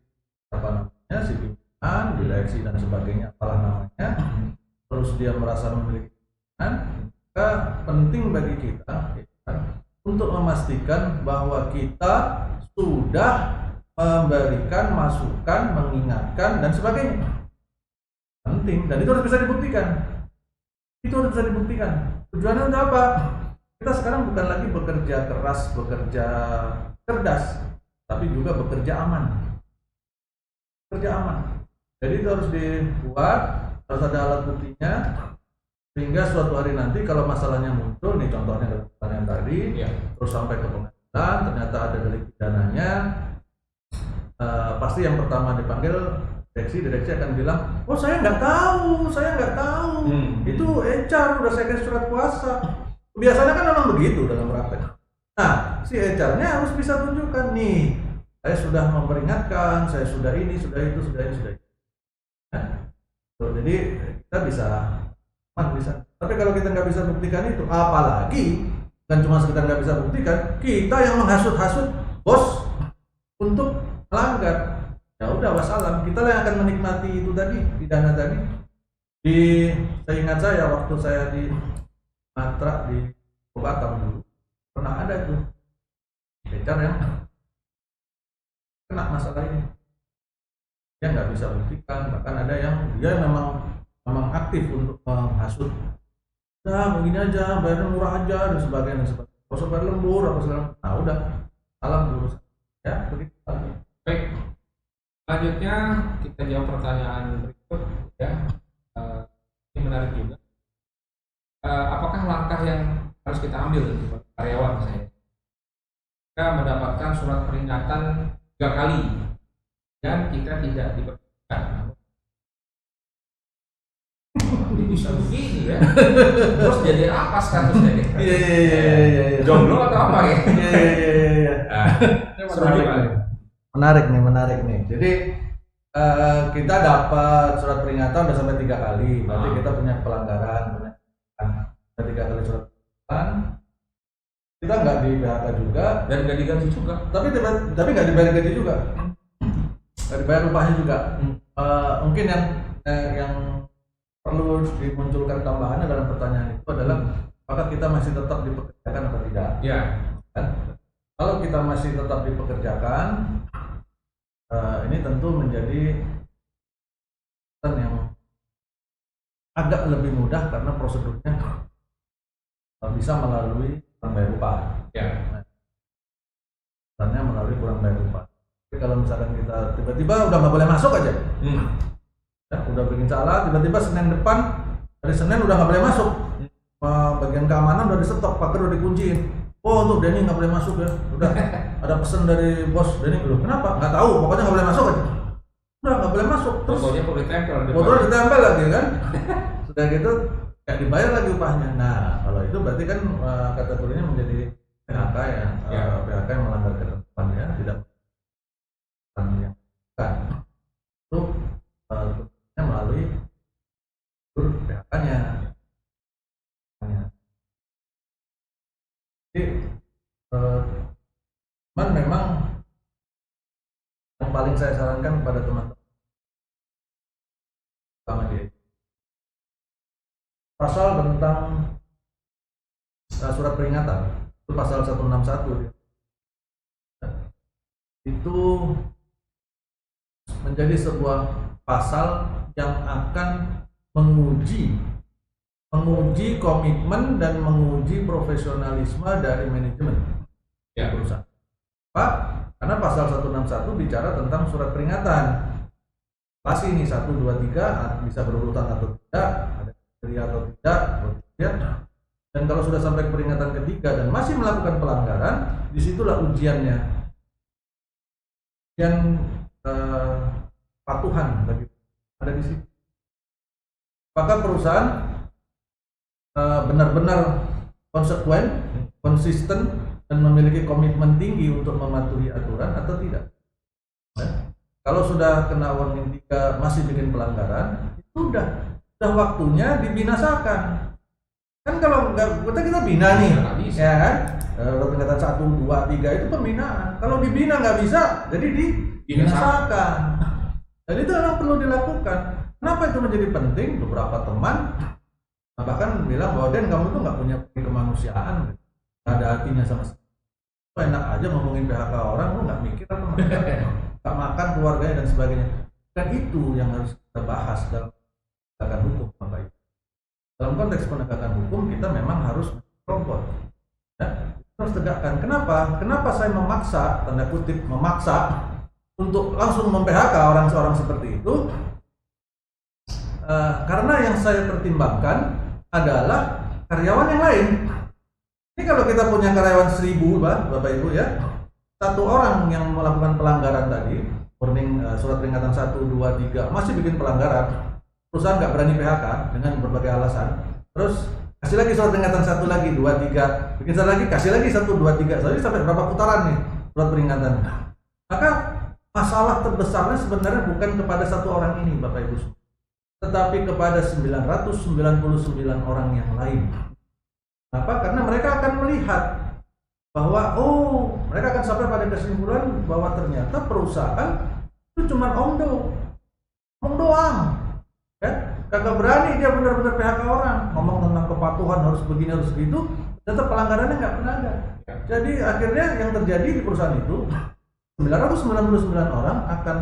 S2: pimpinan, direksi dan sebagainya, apalah namanya, terus dia merasa memiliki maka penting bagi kita untuk memastikan bahwa kita sudah memberikan masukan, mengingatkan dan sebagainya. Penting, dan itu harus bisa dibuktikan. Tujuannya untuk apa? Kita sekarang bukan lagi bekerja keras, bekerja cerdas, tapi juga bekerja aman. Jadi itu harus dibuat, harus ada alat buktinya, sehingga suatu hari nanti kalau masalahnya muncul, nih contohnya dalam pertanyaan tadi, terus sampai ke pengadilan, ternyata ada delik pidananya, pasti yang pertama dipanggil direksi akan bilang, oh saya nggak tahu, itu HR udah saya kasih surat kuasa. Biasanya kan memang begitu dalam praktek. Nah, si HR-nya harus bisa tunjukkan nih, saya sudah memperingatkan, saya sudah ini, sudah itu. Jadi kita bisa. Tapi kalau kita nggak bisa buktikan itu, apalagi kan cuma sekedar nggak bisa buktikan, kita yang menghasut-hasut bos untuk melanggar. Ya udah wassalam, kita yang akan menikmati itu tadi, pidana tadi. Saya ingat waktu saya di Matra di Batam dulu, pernah ada itu HR yang kena masalah ini. Dia nggak bisa buktikan, bahkan ada yang dia memang aktif untuk menghasut. Nah begini aja, bayarnya murah aja dan sebagainya. Kalau bayar lembur apa segala, nah udah, salam dulu. Ya begitu.
S1: Baik. Selanjutnya kita jawab pertanyaan berikut ya. Ini menarik juga. Apakah langkah yang harus kita ambil untuk karyawan saya? Kita mendapatkan surat peringatan 3 kali dan kita tidak diperhentikan. Ini bisa begini ya. Terus jadi apa statusnya nih?
S2: Iya.
S1: Jomblo atau apa ya?
S2: Iya. Menarik nih. Jadi kita dapat surat peringatan udah sampai 3 kali. Berarti kita punya pelanggaran, 3 kali surat peringatan. kita nggak di PHK juga,
S1: dan nggak digaji juga.
S2: tapi nggak dibayar gaji juga, nggak dibayar upahnya juga. Mungkin yang perlu dimunculkan tambahannya dalam pertanyaan itu adalah apakah kita masih tetap dipekerjakan atau tidak?
S1: Ya.
S2: Kan? Kalau kita masih tetap dipekerjakan, ini tentu menjadi yang agak lebih mudah karena prosedurnya bisa melalui kurang bayar upah.
S1: Ya.
S2: Misalnya melalui kurang bayar upah. Tapi kalau misalkan kita tiba-tiba udah nggak boleh masuk aja, ya, udah bikin salah, tiba-tiba Senin depan, dari Senin udah nggak boleh masuk, bagian keamanan udah di-stop, pagar udah dikunciin. Oh, untuk Denny nggak boleh masuk ya, udah ada pesan dari bos Denny belum, kenapa? Nggak tahu, pokoknya nggak boleh masuk aja. Udah nggak boleh masuk. Terus
S1: Fotonya perlu ditempel.
S2: fotonya ditempel lagi kan, sudah gitu nggak dibayar lagi upahnya. Nah, kalau itu berarti kan kategorinya menjadi PHK PHK yang melanggar ketentuan ya, tidak yang kan itu melalui PHK-nya. Jadi memang yang paling saya sarankan kepada teman-teman sama dia pasal tentang surat peringatan itu pasal 161 itu menjadi sebuah pasal yang akan menguji komitmen dan menguji profesionalisme dari manajemen perusahaan. Pak, karena pasal 161 bicara tentang surat peringatan. Pasti ini 1, 2, 3 bisa berurutan atau tidak, ada kriteria atau tidak, ya. Dan kalau sudah sampai ke peringatan ketiga dan masih melakukan pelanggaran, disitulah ujiannya. Ujian patuhan bagi ada di situ. Apakah perusahaan benar-benar konsekuen, konsisten, dan memiliki komitmen tinggi untuk mematuhi aturan atau tidak? Kalau sudah kena warning 3 masih bikin pelanggaran, itu udah waktunya dibinasakan. Kan kalau nggak kita bina nih, ya kan? Peringatan 1, 2, 3 itu pembinaan. Kalau dibina nggak bisa, jadi dibinasakan. Dan itu memang perlu dilakukan. Kenapa itu menjadi penting? Beberapa teman bahkan bilang bahwa Den, kamu tuh nggak punya kemanusiaan, nggak ada hatinya sama sekali. Enak aja ngomongin PHK orang, lu nggak mikir apa nggak makan keluarganya dan sebagainya. Dan itu yang harus kita bahas dalam penegakan hukum, Bapak Ibu. Dalam konteks penegakan hukum kita memang harus mencopot, ya, harus tegakkan. Kenapa saya memaksa, tanda kutip memaksa untuk langsung mem-PHK orang seperti itu? Karena yang saya pertimbangkan adalah karyawan yang lain. Ini kalau kita punya karyawan 1000, Bapak Ibu ya, satu orang yang melakukan pelanggaran tadi, warning surat peringatan 1, 2, 3 masih bikin pelanggaran, perusahaan nggak berani PHK dengan berbagai alasan, terus kasih lagi surat peringatan 1 lagi, 2, 3, bikin satu lagi, kasih lagi 1, 2, 3, jadi sampai berapa putaran nih surat peringatan. Maka masalah terbesarnya sebenarnya bukan kepada satu orang ini, Bapak Ibu, tetapi kepada 999 orang yang lain. Kenapa? Karena mereka akan melihat bahwa mereka akan sampai pada kesimpulan bahwa ternyata perusahaan itu cuma omong doang, ya, kagak berani dia benar-benar PHK orang, ngomong tentang kepatuhan harus begini harus begitu, tetap pelanggarannya nggak pernah ada. Jadi akhirnya yang terjadi di perusahaan itu 999 orang akan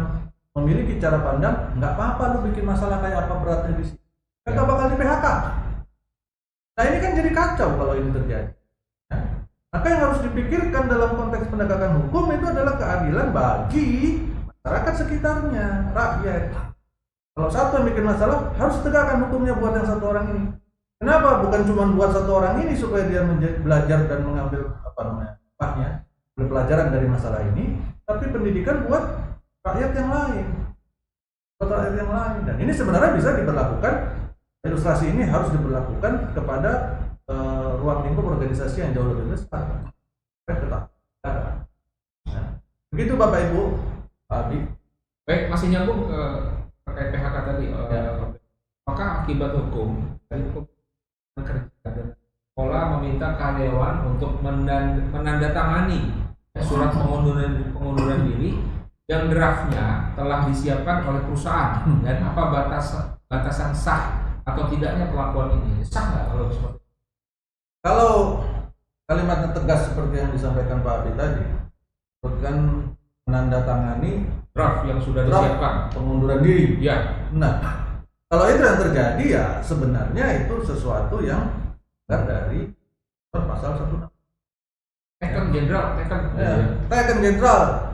S2: memiliki cara pandang, nggak apa-apa lu bikin masalah kayak apa beratnya di sini, kagak bakal di PHK. Nah ini kan jadi kacau kalau ini terjadi. Ya. Maka yang harus dipikirkan dalam konteks penegakan hukum itu adalah keadilan bagi masyarakat sekitarnya, rakyat. Kalau satu yang bikin masalah, harus tegakkan hukumnya buat yang satu orang ini. Kenapa? Bukan cuma buat satu orang ini supaya dia belajar dan mengambil pelajaran dari masalah ini, tapi pendidikan buat rakyat yang lain. Dan ini sebenarnya bisa diberlakukan. Ilustrasi ini harus diberlakukan kepada ruang lingkup organisasi yang jauh lebih besar. Begitu Bapak Ibu, Pak Abi.
S1: Baik, masih nyambung ke terkait PHK tadi. Maka akibat hukum dari hukum kerja dan pola meminta karyawan untuk menandatangani surat pengunduran diri yang draftnya telah disiapkan oleh perusahaan, dan apa batasan sah atau tidaknya perlakuan ini. Sah nggak kalau seperti itu?
S2: Kalau kalimatnya tegas seperti yang disampaikan Pak Abi tadi, kan menandatangani
S1: Draft yang sudah
S2: draft
S1: disiapkan
S2: pengunduran diri.
S1: ya.
S2: Nah, kalau itu yang terjadi ya sebenarnya itu sesuatu yang dari pasal 1.
S1: Teken jenderal, teken.
S2: Ya, teken jenderal.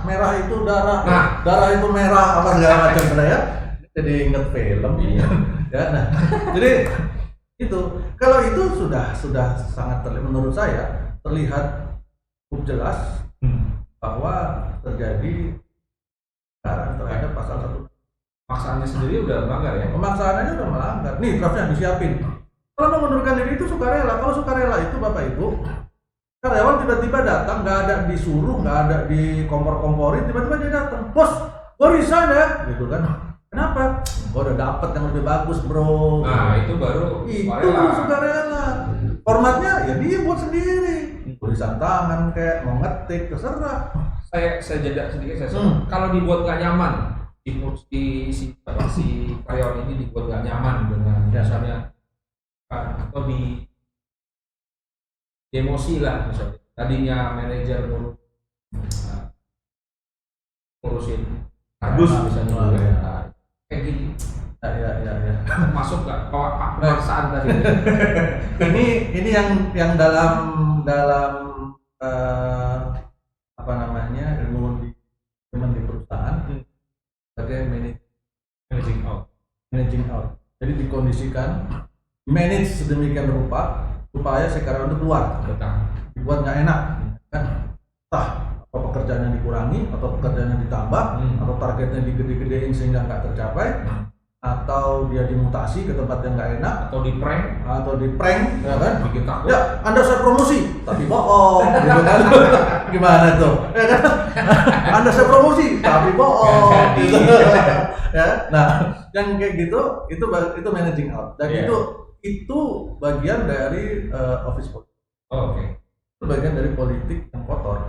S2: Merah itu darah,
S1: Nah.
S2: darah itu merah apa segala macam ya. Jadi inget film.
S1: Iya.
S2: Ya, nah, jadi itu kalau itu sudah sangat terlihat, menurut saya terlihat cukup jelas bahwa terjadi pelanggaran terhadap pasal 1.
S1: Maksaannya sendiri udah melanggar ya.
S2: Pemaksaannya udah melanggar. Nih draftnya disiapin. Kalau mengundurkan diri itu sukarela. Kalau sukarela itu Bapak Ibu, karyawan tiba-tiba datang, nggak ada disuruh, nggak ada dikompor-komporin, tiba-tiba dia datang, bos, gue resign ya, gitu kan? Kenapa? Gue udah dapet yang lebih bagus bro.
S1: Nah itu baru
S2: Itu sukarela. Formatnya ya dia buat sendiri. Tulisan tangan kayak mau ngetik terserah.
S1: Saya jeda sedikit Kalau dibuat nggak nyaman, si karyawan ini dibuat nggak nyaman dengan misalnya atau di demosi lah misalnya. Tadinya manajer ngurusin kardus misalnya, kayak gini.
S2: Ya.
S1: Masuk nggak pemaksaan tadi?
S2: ini yang dalam apa namanya ilmu di perusahaan sebagai managing out. Jadi dikondisikan, manage sedemikian rupa supaya si karyawan itu keluar. Dibuat nggak enak, kan? Entah apa pekerjaannya dikurangi atau pekerjaannya ditambah atau targetnya digede-gedein sehingga nggak tercapai, atau dia dimutasi ke tempat yang nggak enak,
S1: atau di prank,
S2: ya kan?
S1: bikin takut.
S2: Ya, Anda saya promosi, tapi bohong, gitu kan? Gimana tuh? Ya kan? Anda saya promosi, tapi bohong, gitu. Ya, nah, yang kayak gitu, itu managing out, dan itu bagian dari office politik.
S1: Oke.
S2: Itu bagian dari politik yang kotor,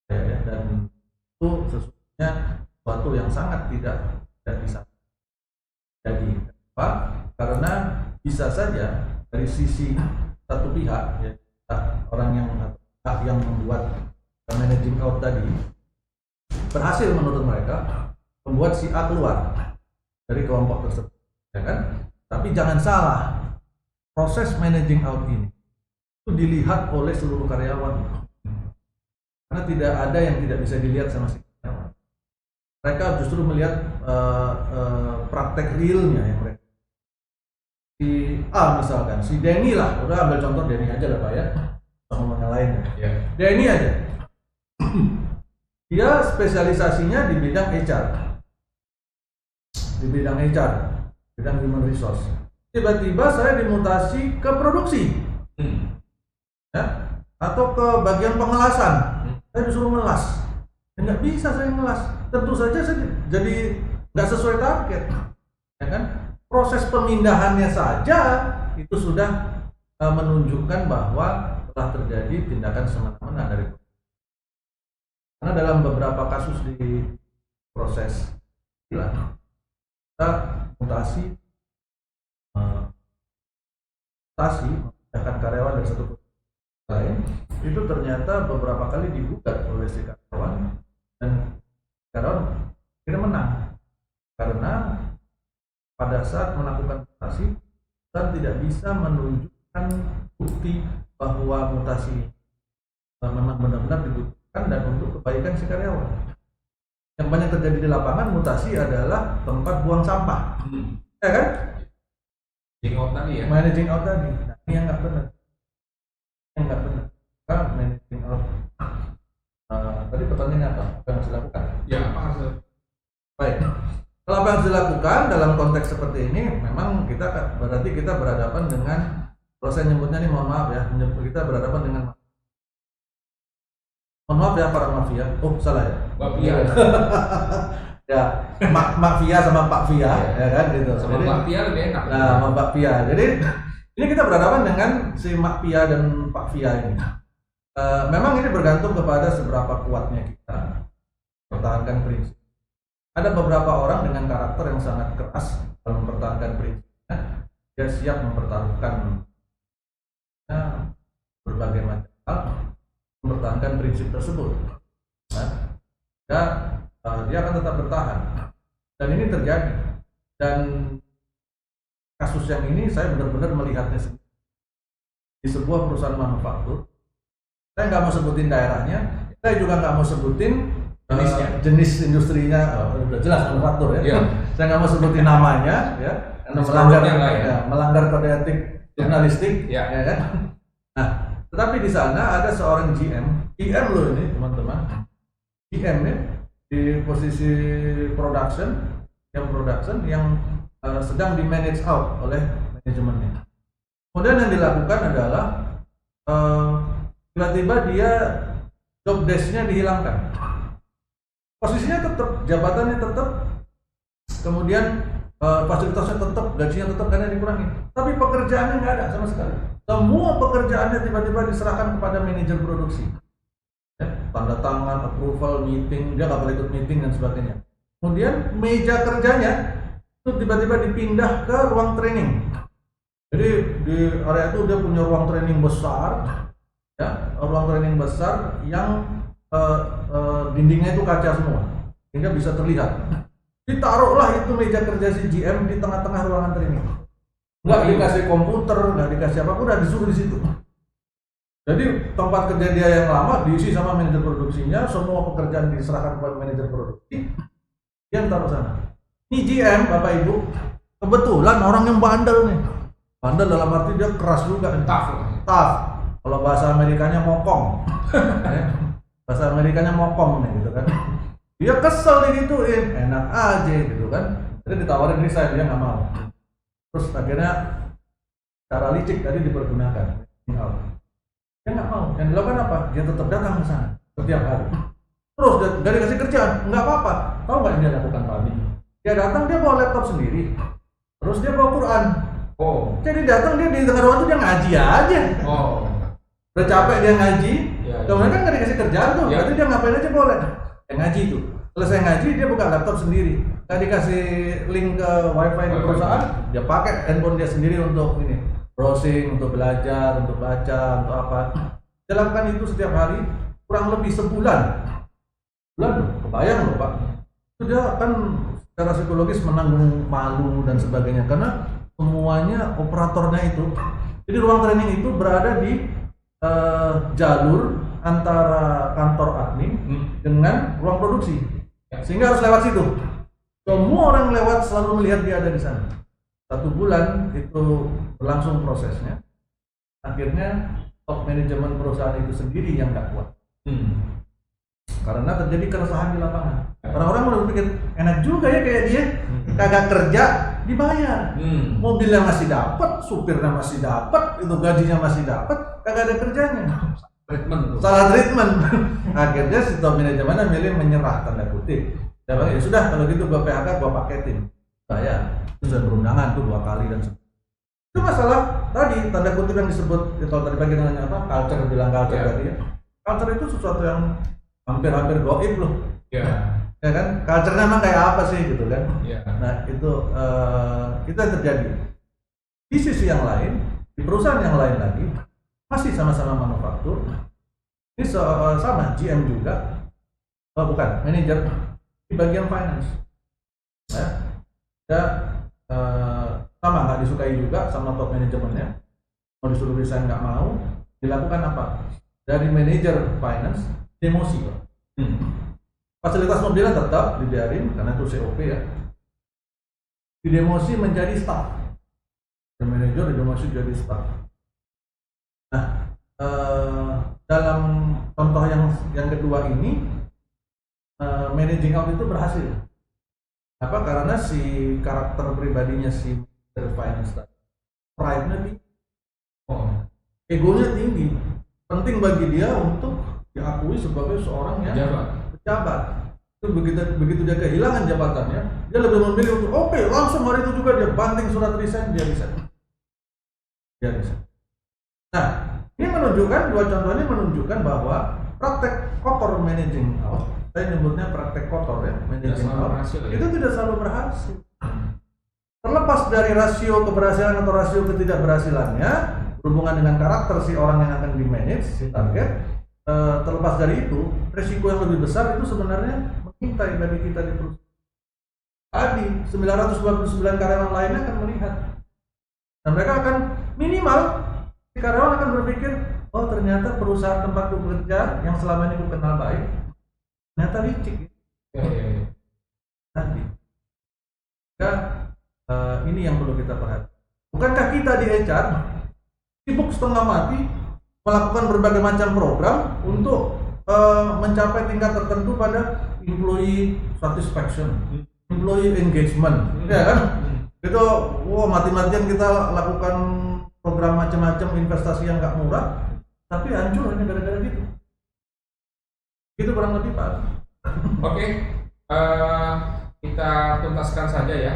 S2: dan itu sesungguhnya sesuatu yang sangat tidak bisa. Jadi apa? Karena bisa saja dari sisi satu pihak, ya, orang yang membuat managing out tadi berhasil menurut mereka membuat si A keluar dari kelompok tersebut, ya kan? Tapi jangan salah, proses managing out ini itu dilihat oleh seluruh karyawan, karena tidak ada yang tidak bisa dilihat sama si karyawan. Mereka justru melihat praktek realnya yang mereka. Si A misalkan, si Denny lah, udah ambil contoh Denny aja lah Pak ya, sama yang lain.
S1: Yeah.
S2: Denny aja, dia spesialisasinya di bidang HR, bidang human resource. Tiba-tiba saya dimutasi ke produksi, ya, atau ke bagian pengelasan, saya disuruh ngelas. Nggak bisa saya ngelas, tentu saja saya jadi nggak sesuai target, ya kan? Proses pemindahannya saja itu sudah menunjukkan bahwa telah terjadi tindakan semena-mena dari. Karena dalam beberapa kasus di proses kita mutasi memindahkan karyawan dari satu perusahaan lain, itu ternyata beberapa kali digugat oleh si karyawan, dan karyawan akhirnya menang karena pada saat melakukan mutasi kita tidak bisa menunjukkan bukti bahwa mutasi memang benar-benar dibutuhkan dan untuk kebaikan si karyawan. Yang banyak terjadi di lapangan, mutasi adalah tempat buang sampah, ya kan? Managing out tadi. Nah, ini yang nggak benar. Managing out. Tadi pertanyaannya apa? Apa yang harus dilakukan?
S1: Ya, apa harus?
S2: Baik. Kalau apa yang harus dilakukan dalam konteks seperti ini, memang berarti kita berhadapan dengan, kalau saya nyebutnya nih, mohon maaf ya, kita berhadapan dengan, mohon maaf ya para mafia. Oh salah ya.
S1: Mafia.
S2: Ya, Mak Via sama Pak Via, ya kan gitu.
S1: Sama
S2: Jadi,
S1: Mbak Pia lebih enak.
S2: nah, sama Pak Via. Jadi ini kita berhadapan dengan si Mak Via dan Pak Via ini. Memang ini bergantung kepada seberapa kuatnya kita pertahankan prinsip. Ada beberapa orang dengan karakter yang sangat keras dalam mempertahankan prinsipnya. Dia siap mempertaruhkan berbagai macam hal mempertahankan prinsip tersebut. Dia akan tetap bertahan. Dan ini terjadi. Dan kasus yang ini saya benar-benar melihatnya di sebuah perusahaan manufaktur. Saya nggak mau sebutin daerahnya, saya juga nggak mau sebutin jenis industrinya. Udah jelas manufaktur ya.
S1: Yeah.
S2: Saya nggak mau sebutin namanya, ya, karena melanggar kode etik jurnalistik, ya kan. Nah, tetapi di sana ada seorang GM loh ini teman-teman, GM ya, di posisi production yang sedang di manage out oleh manajemennya. Kemudian yang dilakukan adalah tiba-tiba dia job desk-nya dihilangkan. Posisinya tetap, jabatannya tetap, kemudian fasilitasnya tetap, gajinya tetap, karena dikurangi. Tapi pekerjaannya nggak ada sama sekali. Semua pekerjaannya tiba-tiba diserahkan kepada manajer produksi. Ya, tanda tangan, approval, meeting, dia nggak boleh ikut meeting dan sebagainya. Kemudian meja kerjanya itu tiba-tiba dipindah ke ruang training. Jadi di area itu dia punya ruang training besar, ya, ruang training besar yang dindingnya itu kaca semua, sehingga bisa terlihat. Ditaruhlah itu meja kerja si GM di tengah-tengah ruangan training. Nggak dikasih komputer, nggak dikasih apa-apa, udah disuruh di situ. Jadi tempat kerja dia yang lama diisi sama manajer produksinya, semua pekerjaan diserahkan kepada manajer produksi, dia taruh sana. Ini GM, Bapak Ibu, kebetulan orang yang bandel nih. Bandel dalam arti dia keras juga, tough. Kalau bahasa Amerikanya mokong, bahasa Amerikanya mokong nih, gitu kan. Dia kesel digituin, enak aja gitu kan. Jadi ditawarin resign, dia nggak mau. Terus akhirnya cara licik tadi dipergunakan. Dia nggak mau. Yang dilakukan apa? Dia tetap datang ke sana setiap hari. Terus dari kasih kerjaan, nggak apa-apa. Tahu nggak yang dia lakukan Pak? Dia datang, dia bawa laptop sendiri. Terus dia bawa Quran.
S1: Oh.
S2: Jadi datang dia di tengah ruang itu dia ngaji aja.
S1: Oh.
S2: Udah capek dia ngaji.
S1: Ya,
S2: Kemudian kan nggak dikasih kerjaan tuh.
S1: Ya.
S2: Berarti dia ngapain aja boleh. Yang ngaji itu. Selesai ngaji dia buka laptop sendiri. Nggak dikasih link ke wifi di perusahaan. Dia pakai handphone dia sendiri untuk ini. Browsing, untuk belajar, untuk baca, untuk apa. Dia lakukan itu setiap hari kurang lebih sebulan. Bulan loh, kebayang loh Pak. Itu dia kan secara psikologis menanggung malu dan sebagainya karena semuanya operatornya itu. Jadi ruang training itu berada di jalur antara kantor admin dengan ruang produksi, sehingga harus lewat situ. Semua orang lewat selalu melihat dia ada di sana. 1 bulan itu berlangsung prosesnya. Akhirnya top manajemen perusahaan itu sendiri yang gak kuat. Karena terjadi keresahan di lapangan. Orang-orang udah berpikir enak juga ya kayak dia, kagak kerja dibayar, mobilnya masih dapat, supirnya masih dapat, itu gajinya masih dapat, kagak ada kerjanya. Salah treatment. Akhirnya si top manajemen milih menyerah tanda kutip. Ya sudah kalau gitu gua PHK, gua paketin. Saya itu sudah berundangan tuh 2 kali dan itu masalah tadi tanda kutip yang disebut kalau tadi bagian dengan apa culture, bilang culture tadi ya. Culture itu sesuatu yang hampir-hampir goib loh. Ya kan, culture-nya emang kayak apa sih gitu kan. Nah itu yang terjadi. Di sisi yang lain, di perusahaan yang lain lagi masih sama-sama manufaktur, ini sama GM juga, bukan manajer di bagian finance, ya sama nggak disukai juga sama top manajemennya, mau disuruh resign nggak mau. Dilakukan apa? Dari manajer finance demosi Pak. Fasilitas mobilnya tetap dibiarin karena itu COP ya. Didemosi menjadi staff. Manajer didemosi jadi staff. Nah, dalam contoh yang kedua ini, managing out itu berhasil. Apa? Karena si karakter pribadinya si finance tadi, pride-nya tinggi, egonya tinggi. Penting bagi dia untuk diakui sebagai seorang yang pejabat. Itu begitu dia kehilangan jabatannya, dia lebih memilih untuk oke, langsung hari itu juga dia banting surat resign, dia resign. Nah, ini menunjukkan, dua contoh ini menunjukkan bahwa praktek kotor managing out, saya nyebutnya praktek kotor ya, managing out, itu tidak selalu berhasil. Terlepas dari rasio keberhasilan atau rasio ketidakberhasilannya, berhubungan dengan karakter si orang yang akan di-manage, si target, terlepas dari itu, risiko yang lebih besar itu sebenarnya mengintai bagi kita di perusahaan. Tadi 929 karyawan lainnya akan melihat, dan mereka akan minimal si karyawan akan berpikir, oh ternyata perusahaan tempat bekerja yang selama ini aku kenal baik ternyata licik. Tadi ini yang perlu kita perhatikan. Bukankah kita di HR sibuk setengah mati melakukan berbagai macam program untuk mencapai tingkat tertentu pada employee satisfaction, employee engagement, ya kan? Itu, mati-matian kita lakukan program macam-macam investasi yang nggak murah, tapi hancur hanya gara-gara gitu. Itu kurang lebih Pak.
S1: Oke, kita tuntaskan saja ya.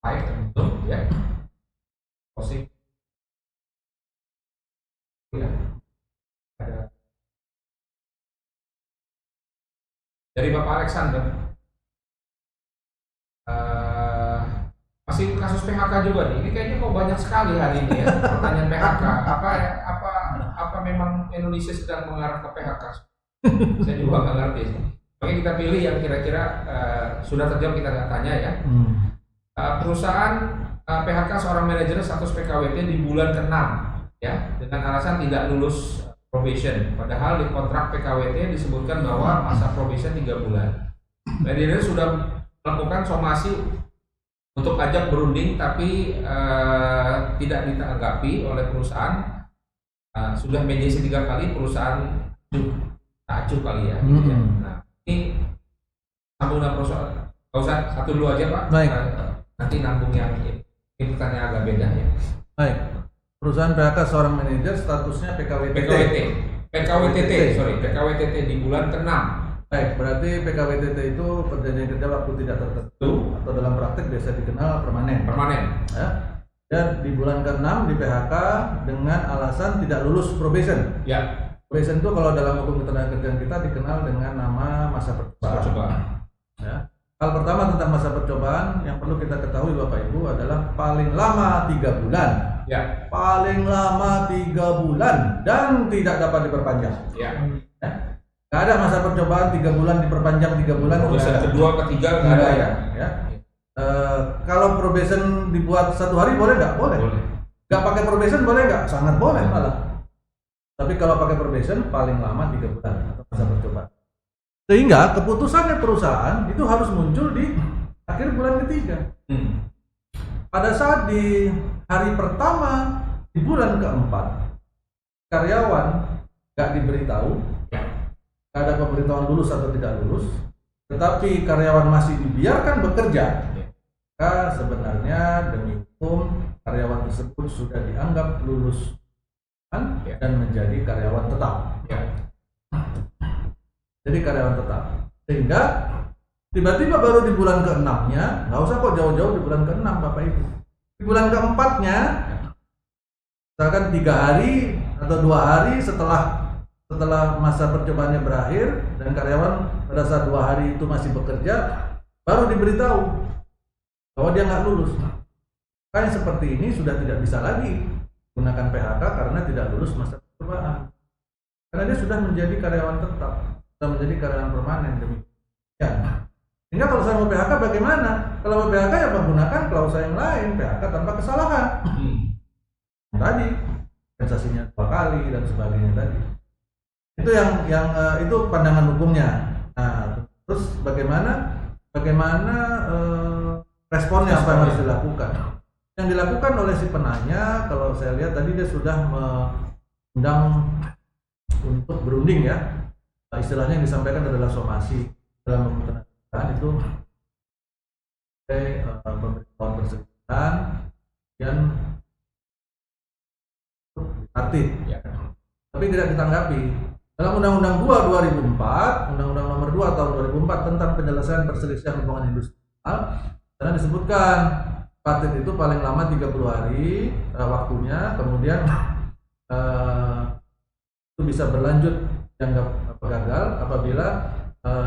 S1: Baik, belum ya. Posisi. Ya. Ada. Dari Bapak Alexander. Masih kasus PHK juga nih. Ini kayaknya kok banyak sekali hari ini ya pertanyaan PHK. Apa memang Indonesia sedang mengarah ke PHK? Saya juga nggak ngerti. Oke, kita pilih yang kira-kira sudah terjawab, kita nggak tanya ya. Perusahaan PHK seorang manajer status PKWT di bulan ke-6 ya, dengan alasan tidak lulus probation. Padahal di kontrak PKWT disebutkan bahwa masa probation 3 bulan. Manajer sudah melakukan somasi untuk ajak berunding, tapi tidak ditanggapi oleh perusahaan. Sudah mediasi 3 kali, perusahaan takjub kali ya. Gitu ya. Nah, ini sambung dengan perusahaan. Gak usah, satu dulu aja Pak.
S2: Baik.
S1: Nanti nambung yang ini pertanyaan agak beda ya.
S2: Baik. Perusahaan PHK seorang manajer statusnya PKWTT.
S1: PKWTT di bulan ke-6.
S2: Baik, berarti PKWTT itu perjanjian kerja waktu tidak tertentu atau dalam praktek biasa dikenal permanen. Ya. Dan di bulan ke-6 di PHK dengan alasan tidak lulus probation.
S1: Ya.
S2: Probation itu kalau dalam hukum ketenagakerjaan kita dikenal dengan nama masa percobaan. Ya. Hal pertama tentang masa percobaan yang perlu kita ketahui Bapak Ibu adalah paling lama 3 bulan.
S1: Ya.
S2: Paling lama 3 bulan dan tidak dapat diperpanjang.
S1: Ya.
S2: Gak ada masa percobaan 3 bulan diperpanjang 3 bulan.
S1: Probation kedua, ketiga nggak ada ya.
S2: Kalau probation dibuat 1 hari boleh nggak? Boleh. Nggak pakai probation boleh nggak? Sangat boleh malah. Tapi kalau pakai probation paling lama 3 bulan atau masa percobaan. Sehingga keputusannya perusahaan itu harus muncul di akhir bulan ketiga. Pada saat di hari pertama di bulan keempat karyawan nggak diberitahu, nggak ada pemberitahuan lulus atau tidak lulus, tetapi karyawan masih dibiarkan bekerja, maka sebenarnya demi hukum karyawan tersebut sudah dianggap lulus dan menjadi karyawan tetap. Jadi karyawan tetap. Sehingga tiba-tiba baru di bulan ke-6-nya, nggak usah kok jauh-jauh di bulan ke-6 Bapak Ibu. Di bulan ke-4-nya, misalkan 3 hari atau 2 hari setelah masa percobaannya berakhir dan karyawan pada saat 2 hari itu masih bekerja, baru diberitahu bahwa dia nggak lulus. Kayak seperti ini sudah tidak bisa lagi gunakan PHK karena tidak lulus masa percobaan. Karena dia sudah menjadi karyawan tetap, sudah menjadi karyawan permanen demikian. Sehingga kalau saya mau PHK bagaimana? Kalau mau PHK ya menggunakan klausa yang lain, PHK tanpa kesalahan. Tadi kompensasinya 2 kali dan sebagainya tadi. Itu yang itu pandangan hukumnya. Nah, terus bagaimana responnya, apa yang harus dilakukan? Yang dilakukan oleh si penanya, kalau saya lihat tadi dia sudah mengundang untuk berunding ya. Istilahnya yang disampaikan adalah somasi dalam hukum ketenagakerjaan itu pemberitahuan bersangkutan dan arti, tapi tidak ditanggapi. Dalam Undang-Undang 2 2004, Undang-Undang Nomor 2 Tahun 2004 tentang penyelesaian perselisihan hubungan industrial, karena disebutkan tripartit itu paling lama 30 hari waktunya, kemudian itu bisa berlanjut dianggap gagal apabila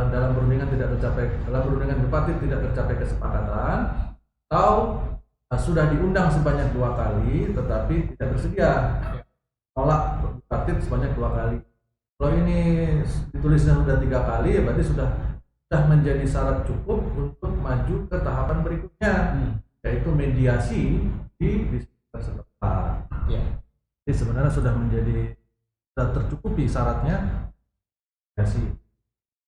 S2: dalam perundingan tripartit tidak tercapai kesepakatan atau sudah diundang sebanyak 2 kali tetapi tidak bersedia, tolak tripartit sebanyak 2 kali. Kalau ini ditulisnya sudah 3 kali, ya berarti sudah menjadi syarat cukup untuk maju ke tahapan berikutnya, yaitu mediasi di diskusi setempat. Jadi sebenarnya sudah tercukupi syaratnya mediasi.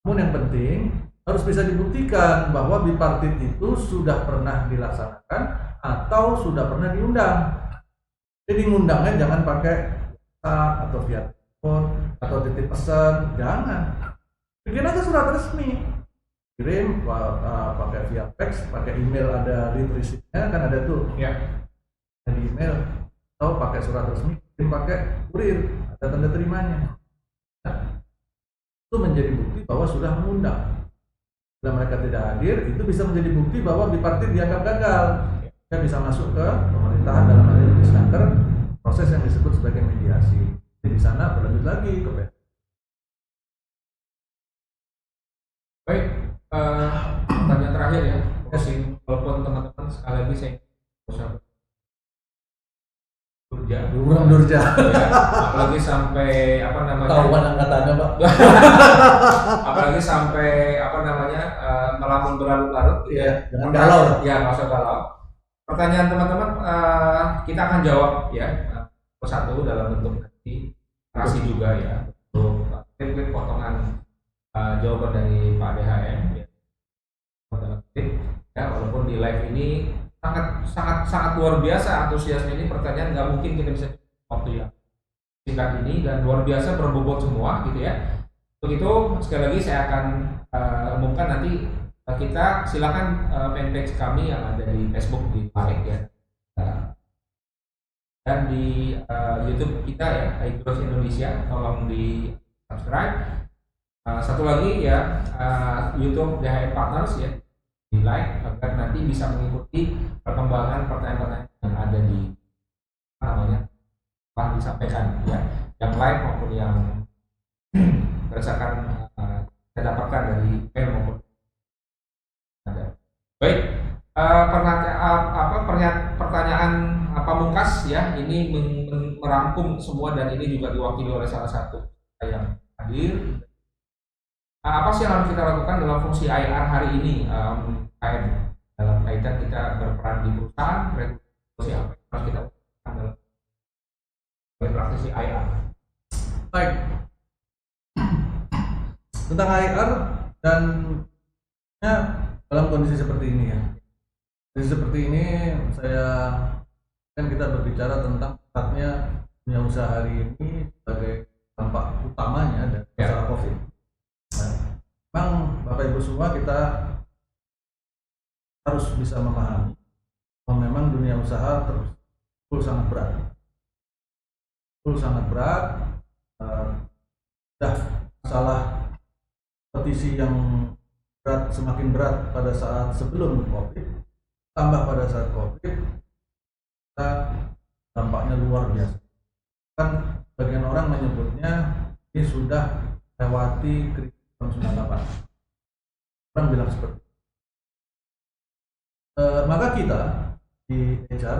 S2: Namun yang penting harus bisa dibuktikan bahwa bipartit itu sudah pernah dilaksanakan atau sudah pernah diundang. Jadi ngundangnya jangan pakai atau via telepon atau titip pesan, jangan. Bikin aja surat resmi, kirim pakai via fax, pakai email, ada lead receipt-nya kan ada tuh. Di email atau pakai surat resmi, kirim pakai kurir, ada tanda terimanya. Itu menjadi bukti bahwa sudah mengundang. Bila mereka tidak hadir, itu bisa menjadi bukti bahwa bipartit dianggap gagal. Dia bisa masuk ke pemerintahan dalam hal ini disnaker, proses yang disebut sebagai mediasi. Jadi di sana berlanjut lagi ke
S1: Baik, pertanyaan terakhir ya. Walaupun teman-teman sekali lagi saya
S2: Durja.
S1: Ya, apalagi sampai
S2: tahuan angkatannya, Pak.
S1: Apalagi sampai melamun berlarut-larut.
S2: Iya, jangan galau.
S1: Ya, nggak usah galau. Pertanyaan teman-teman kita akan jawab ya persatu dalam bentuk narasi juga ya, untuk klip potongan jawaban dari Pak DHM ya. Walaupun di live ini sangat luar biasa antusiasme ini, pertanyaan nggak mungkin kita bisa waktu yang singkat ini dan luar biasa berbobot semua gitu ya. Untuk itu sekali lagi saya akan umumkan nanti kita silakan fanpage kami yang ada di Facebook di like ya, dan di YouTube kita ya, iGrows Indonesia, tolong di subscribe. Satu lagi ya, YouTube DHM Partners ya, di like agar nanti bisa mengikuti perkembangan pertanyaan-pertanyaan yang ada di telah disampaikan ya, yang live maupun yang berdasarkan saya dapatkan dari email maupun ada. Baik, pertanyaan pamungkas ya, ini merangkum semua dan ini juga diwakili oleh salah satu yang hadir. Apa sih yang harus kita lakukan dalam fungsi IR hari ini, dalam kaitan kita berperan di perusahaan, regulasi apa yang harus kita lakukan dalam praktisi IR?
S2: Baik, tentang IR dan dalam kondisi seperti ini ya. Kondisi seperti ini kita berbicara tentang tempatnya dunia usaha hari ini sebagai dampak utamanya dari masalah COVID. Memang Bapak Ibu semua kita harus bisa memahami bahwa memang dunia usaha sangat berat. Masalah kompetisi yang berat, semakin berat pada saat sebelum COVID, tambah pada saat COVID, dampaknya luar biasa. Kan bagian orang menyebutnya ini sudah lewati krisis tahun 98. Orang bilang seperti itu. Maka kita di HR,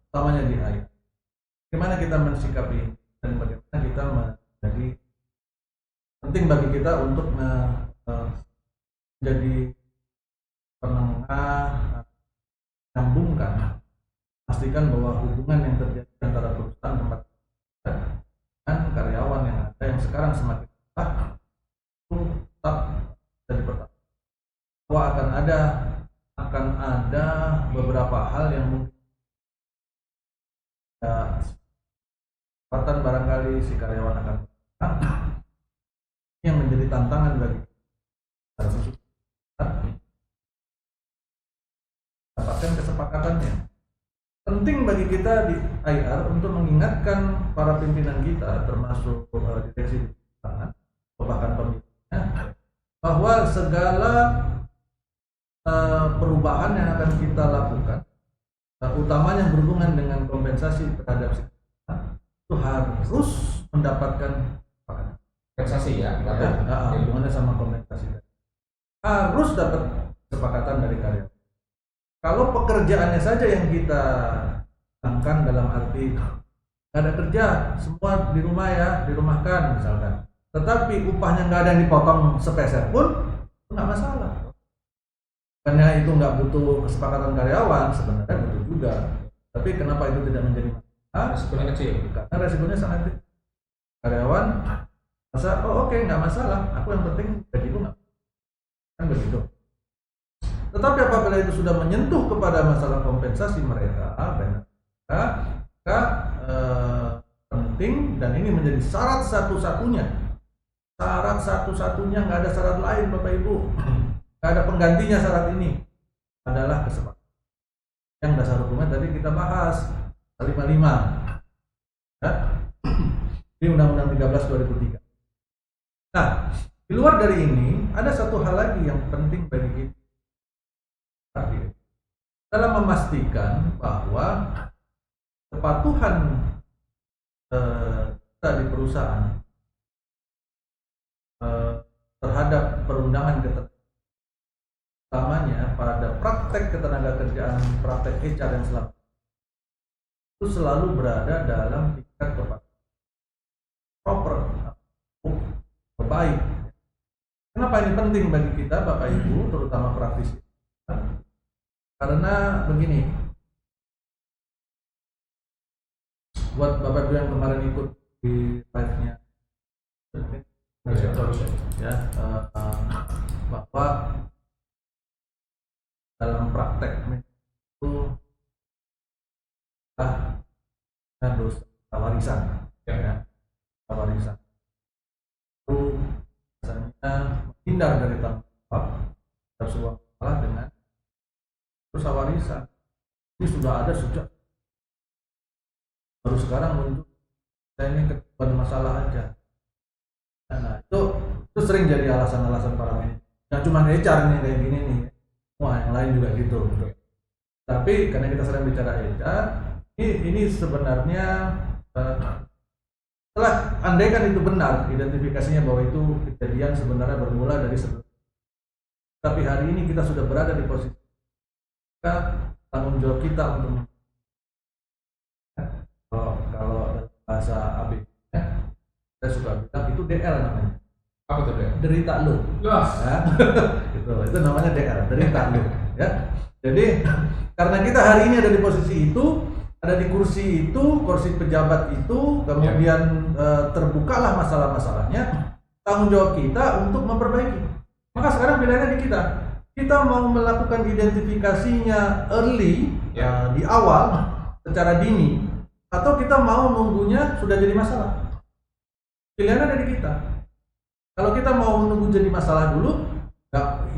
S2: utamanya di AI, bagaimana kita mensikapi dan bagaimana kita menjadi penting bagi kita untuk menjadi penengah, menyambungkan, pastikan bahwa hubungan yang terjadi antara perusahaan tempat dan karyawan yang ada yang sekarang semakin besar itu tetap jadi pertama. Bahwa akan ada beberapa hal yang mungkin kesempatan barangkali si karyawan akan yang menjadi tantangan bagi dapatkan kesepakatannya. Penting bagi kita di IR untuk mengingatkan para pimpinan kita termasuk direksi di perusahaan bahwa segala perubahan yang akan kita lakukan, utamanya yang berhubungan dengan kompensasi terhadap kita, itu harus mendapatkan
S1: Kompensasi ya.
S2: hubungannya sama kompensasi, harus dapat kesepakatan dari karyawan. Kalau pekerjaannya saja yang kita tangkan dalam arti nggak ada kerja, semua di rumah ya, dirumahkan misalkan, tetapi upahnya nggak ada yang dipotong sepeser pun, nggak masalah. Karena itu nggak butuh kesepakatan karyawan, sebenarnya butuh juga. Tapi kenapa itu tidak menjadi masalah?
S1: Resikonya kecil.
S2: Karena resikonya sangat kecil. Karyawan masa, oke, nggak masalah, aku yang penting gajiku nggak, kan begitu. Tetapi apabila itu sudah menyentuh kepada masalah kompensasi mereka, penting, dan ini menjadi syarat satu-satunya, nggak ada syarat lain Bapak Ibu, nggak ada penggantinya syarat ini, adalah kesepakatan. Yang dasar hukumnya tadi kita bahas 55 ya, di Undang-Undang 13 2003. Nah, di luar dari ini ada satu hal lagi yang penting bagi kita dalam memastikan bahwa kepatuhan kita di perusahaan terhadap perundangan utamanya pada praktek ketenagakerjaan, praktek HR yang selama itu selalu berada dalam tingkat kepatuhan proper, baik. Kenapa ini penting bagi kita Bapak Ibu, terutama praktisi? Karena begini, buat Bapak Ibu yang kemarin ikut di live-nya ya, bahwa dalam praktek itu dosa warisan ya, warisan itu biasanya menghindar dari tanggung jawab terhadap sebuah masalah dengan dosa warisan. Ini sudah ada sejak, baru sekarang muncul, saya ini ketiban masalah aja. Nah itu sering jadi alasan-alasan para manajer. Nggak cuma HR nih kayak gini nih, wah yang lain juga gitu. Tapi karena kita sering bicara HR, ini sebenarnya setelah andaikan itu benar identifikasinya bahwa itu kejadian sebenarnya bermula dari sebelum. Tapi hari ini kita sudah berada di posisi tanggung jawab kita untuk kalau bahasa AB ya, saya suka bilang itu DL namanya.
S1: Apa tuh DL?
S2: Derita lu.
S1: Ya.
S2: Itu namanya DL, derita lu ya. Jadi karena kita hari ini ada di posisi itu, ada di kursi itu, kursi pejabat itu, kemudian terbukalah masalah-masalahnya, tanggung jawab kita untuk memperbaiki. Maka sekarang pilihannya di kita. Kita mau melakukan identifikasinya early di awal secara dini, atau kita mau nunggunya sudah jadi masalah. Pilihannya ada di kita. Kalau kita mau menunggu jadi masalah dulu,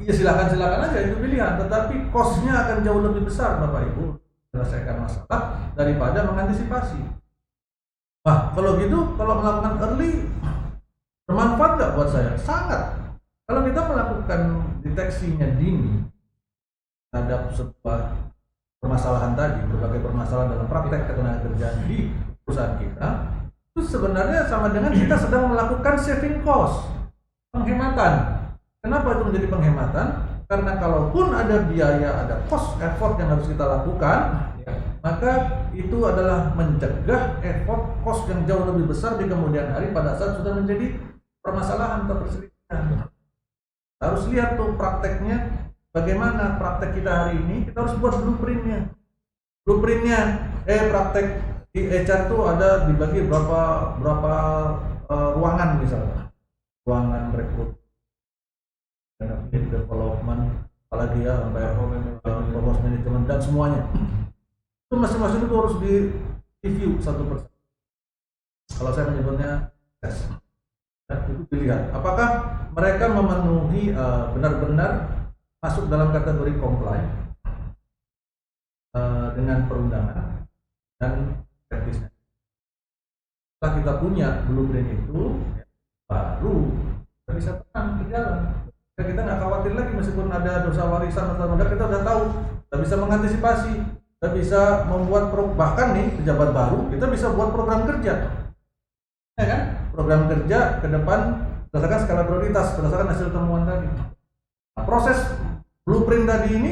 S2: ya silakan aja, itu pilihan. Tetapi cost-nya akan jauh lebih besar Bapak Ibu menyelesaikan masalah daripada mengantisipasi. Nah kalau gitu, kalau melakukan early bermanfaat nggak buat saya? Sangat. Kalau kita melakukan deteksinya dini terhadap sebuah permasalahan tadi, berbagai permasalahan dalam praktek ketenagakerjaan di perusahaan kita, itu sebenarnya sama dengan kita sedang melakukan saving cost, penghematan. Kenapa itu menjadi penghematan? Karena kalaupun ada biaya, ada cost, effort yang harus kita lakukan, maka itu adalah mencegah effort, cost yang jauh lebih besar di kemudian hari pada saat sudah menjadi permasalahan atau perselisihan. Harus lihat tuh prakteknya, bagaimana praktek kita hari ini. Kita harus buat blueprintnya. Praktek di HR tuh ada dibagi berapa ruangan misalnya, ruangan rekrut, development, apalagi ya sampai performance management dan semuanya. Itu masing-masing itu harus di review satu persatu. Kalau saya menyebutnya tes. Itu dilihat apakah mereka memenuhi benar-benar masuk dalam kategori comply dengan perundangan dan praktisnya. Setelah kita punya blueprint itu, baru kita bisa berjalan. kita nggak khawatir lagi meskipun ada dosa warisan atau modal, kita udah tahu, kita bisa mengantisipasi, kita bisa membuat bahkan nih pejabat baru kita bisa buat program kerja, ya kan? Program kerja ke depan berdasarkan skala prioritas, berdasarkan hasil temuan tadi. Nah, proses blueprint tadi ini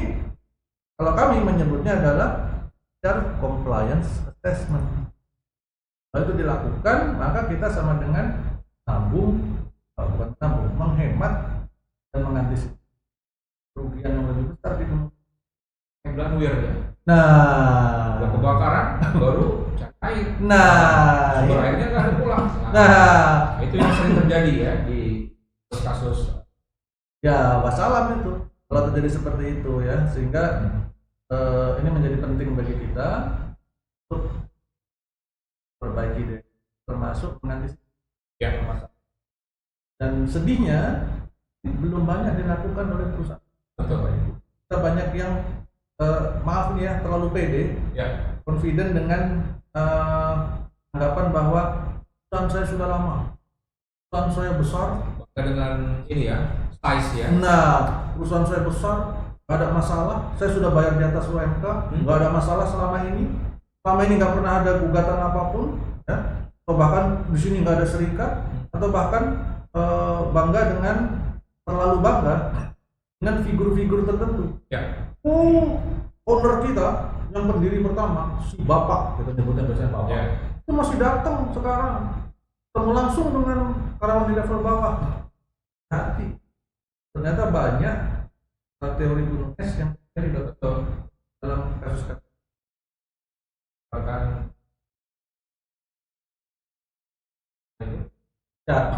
S2: kalau kami menyebutnya adalah compliance assessment. Kalau itu dilakukan, maka kita sama dengan bukan nabung, menghemat dan mengantisipasi kerugian yang lebih besar di tempat.
S1: Weir ya.
S2: Nah,
S1: Udah kebakaran baru cari air.
S2: Nah,
S1: sumber airnya nggak ada pulang. Itu yang sering terjadi ya di kasus.
S2: Ya, wassalam itu kalau terjadi seperti itu ya, sehingga ini menjadi penting bagi kita untuk perbaiki deh, termasuk mengantisipasi.
S1: Ya, masalah.
S2: Dan sedihnya belum banyak dilakukan oleh perusahaan.
S1: Betul.
S2: Kita banyak yang maaf nih ya, terlalu pede,
S1: Ya.
S2: confident dengan anggapan bahwa perusahaan saya sudah lama, perusahaan saya besar.
S1: Bahkan dengan ini ya, size ya.
S2: Nah, perusahaan saya besar, nggak ada masalah. Saya sudah bayar di atas UMK, nggak ada masalah selama ini. Selama ini nggak pernah ada gugatan apapun, ya. Atau bahkan di sini nggak ada serikat, atau bahkan bangga dengan terlalu bangga dengan figur-figur tertentu.
S1: Ya.
S2: Owner kita yang pendiri pertama, si bapak, kita nyebutnya biasanya bapak,
S1: Ya.
S2: itu masih datang sekarang, ketemu langsung dengan karyawan di level bawah. Hati, ternyata banyak teori gunung es yang terjadi dalam kasus-kasus.
S1: Bahkan
S2: Ya,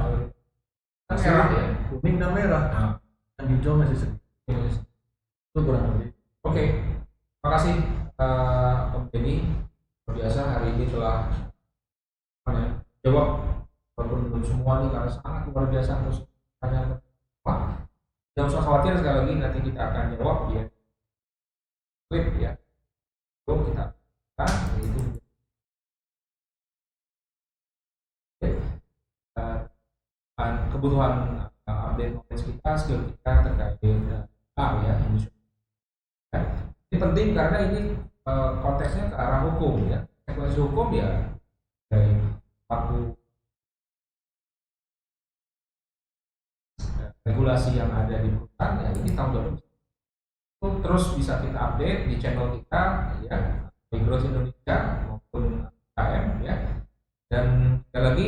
S1: merah ya.
S2: kuning dan merah,
S1: Nah,
S2: yang hijau masih sedikit. Itu kurang lebih.
S1: Oke, terima kasih Om Denny. Luar biasa hari ini telah jawab walaupun belum semua nih karena sangat luar biasa terus tanya apa. Jangan usah khawatir, sekali lagi nanti kita akan jawab ya. Klip ya. Itu kita itu kebutuhan update knowledge kita, skill kita terkait ya ini. Ini penting karena ini konteksnya ke arah hukum ya. Konsekuensi hukum ya dari paku regulasi yang ada di perusahaan ya, ini tanggung jawab itu terus bisa kita update di channel kita ya, Growth Indonesia maupun KM ya. Dan sekali lagi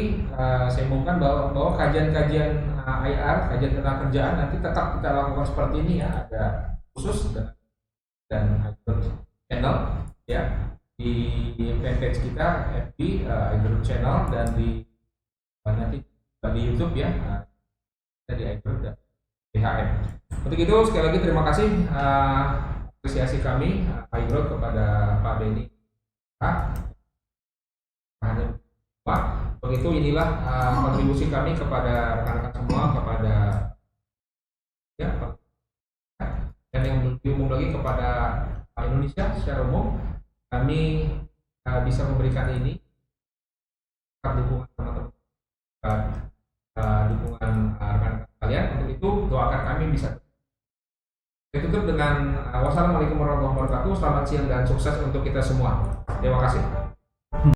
S1: saya umumkan bahwa kajian-kajian IR, kajian tenaga kerjaan nanti tetap kita lakukan seperti ini ya, ada khusus dan channel ya di fanpage kita FB iGroup channel, dan di nanti di YouTube ya kita di iGroup dan BHM. Untuk itu sekali lagi terima kasih apresiasi kami iGroup kepada Pak Denny. Begitu inilah kontribusi kami kepada rekan-rekan semua, kepada ya, dan yang lebih umum lagi kepada Indonesia secara umum. Kami bisa memberikan ini dukungan teman-teman, dukungan rekan-rekan kalian. Untuk itu doakan kami bisa. Saya tutup dengan wassalamualaikum warahmatullahi wabarakatuh. Selamat siang dan sukses untuk kita semua. Terima kasih.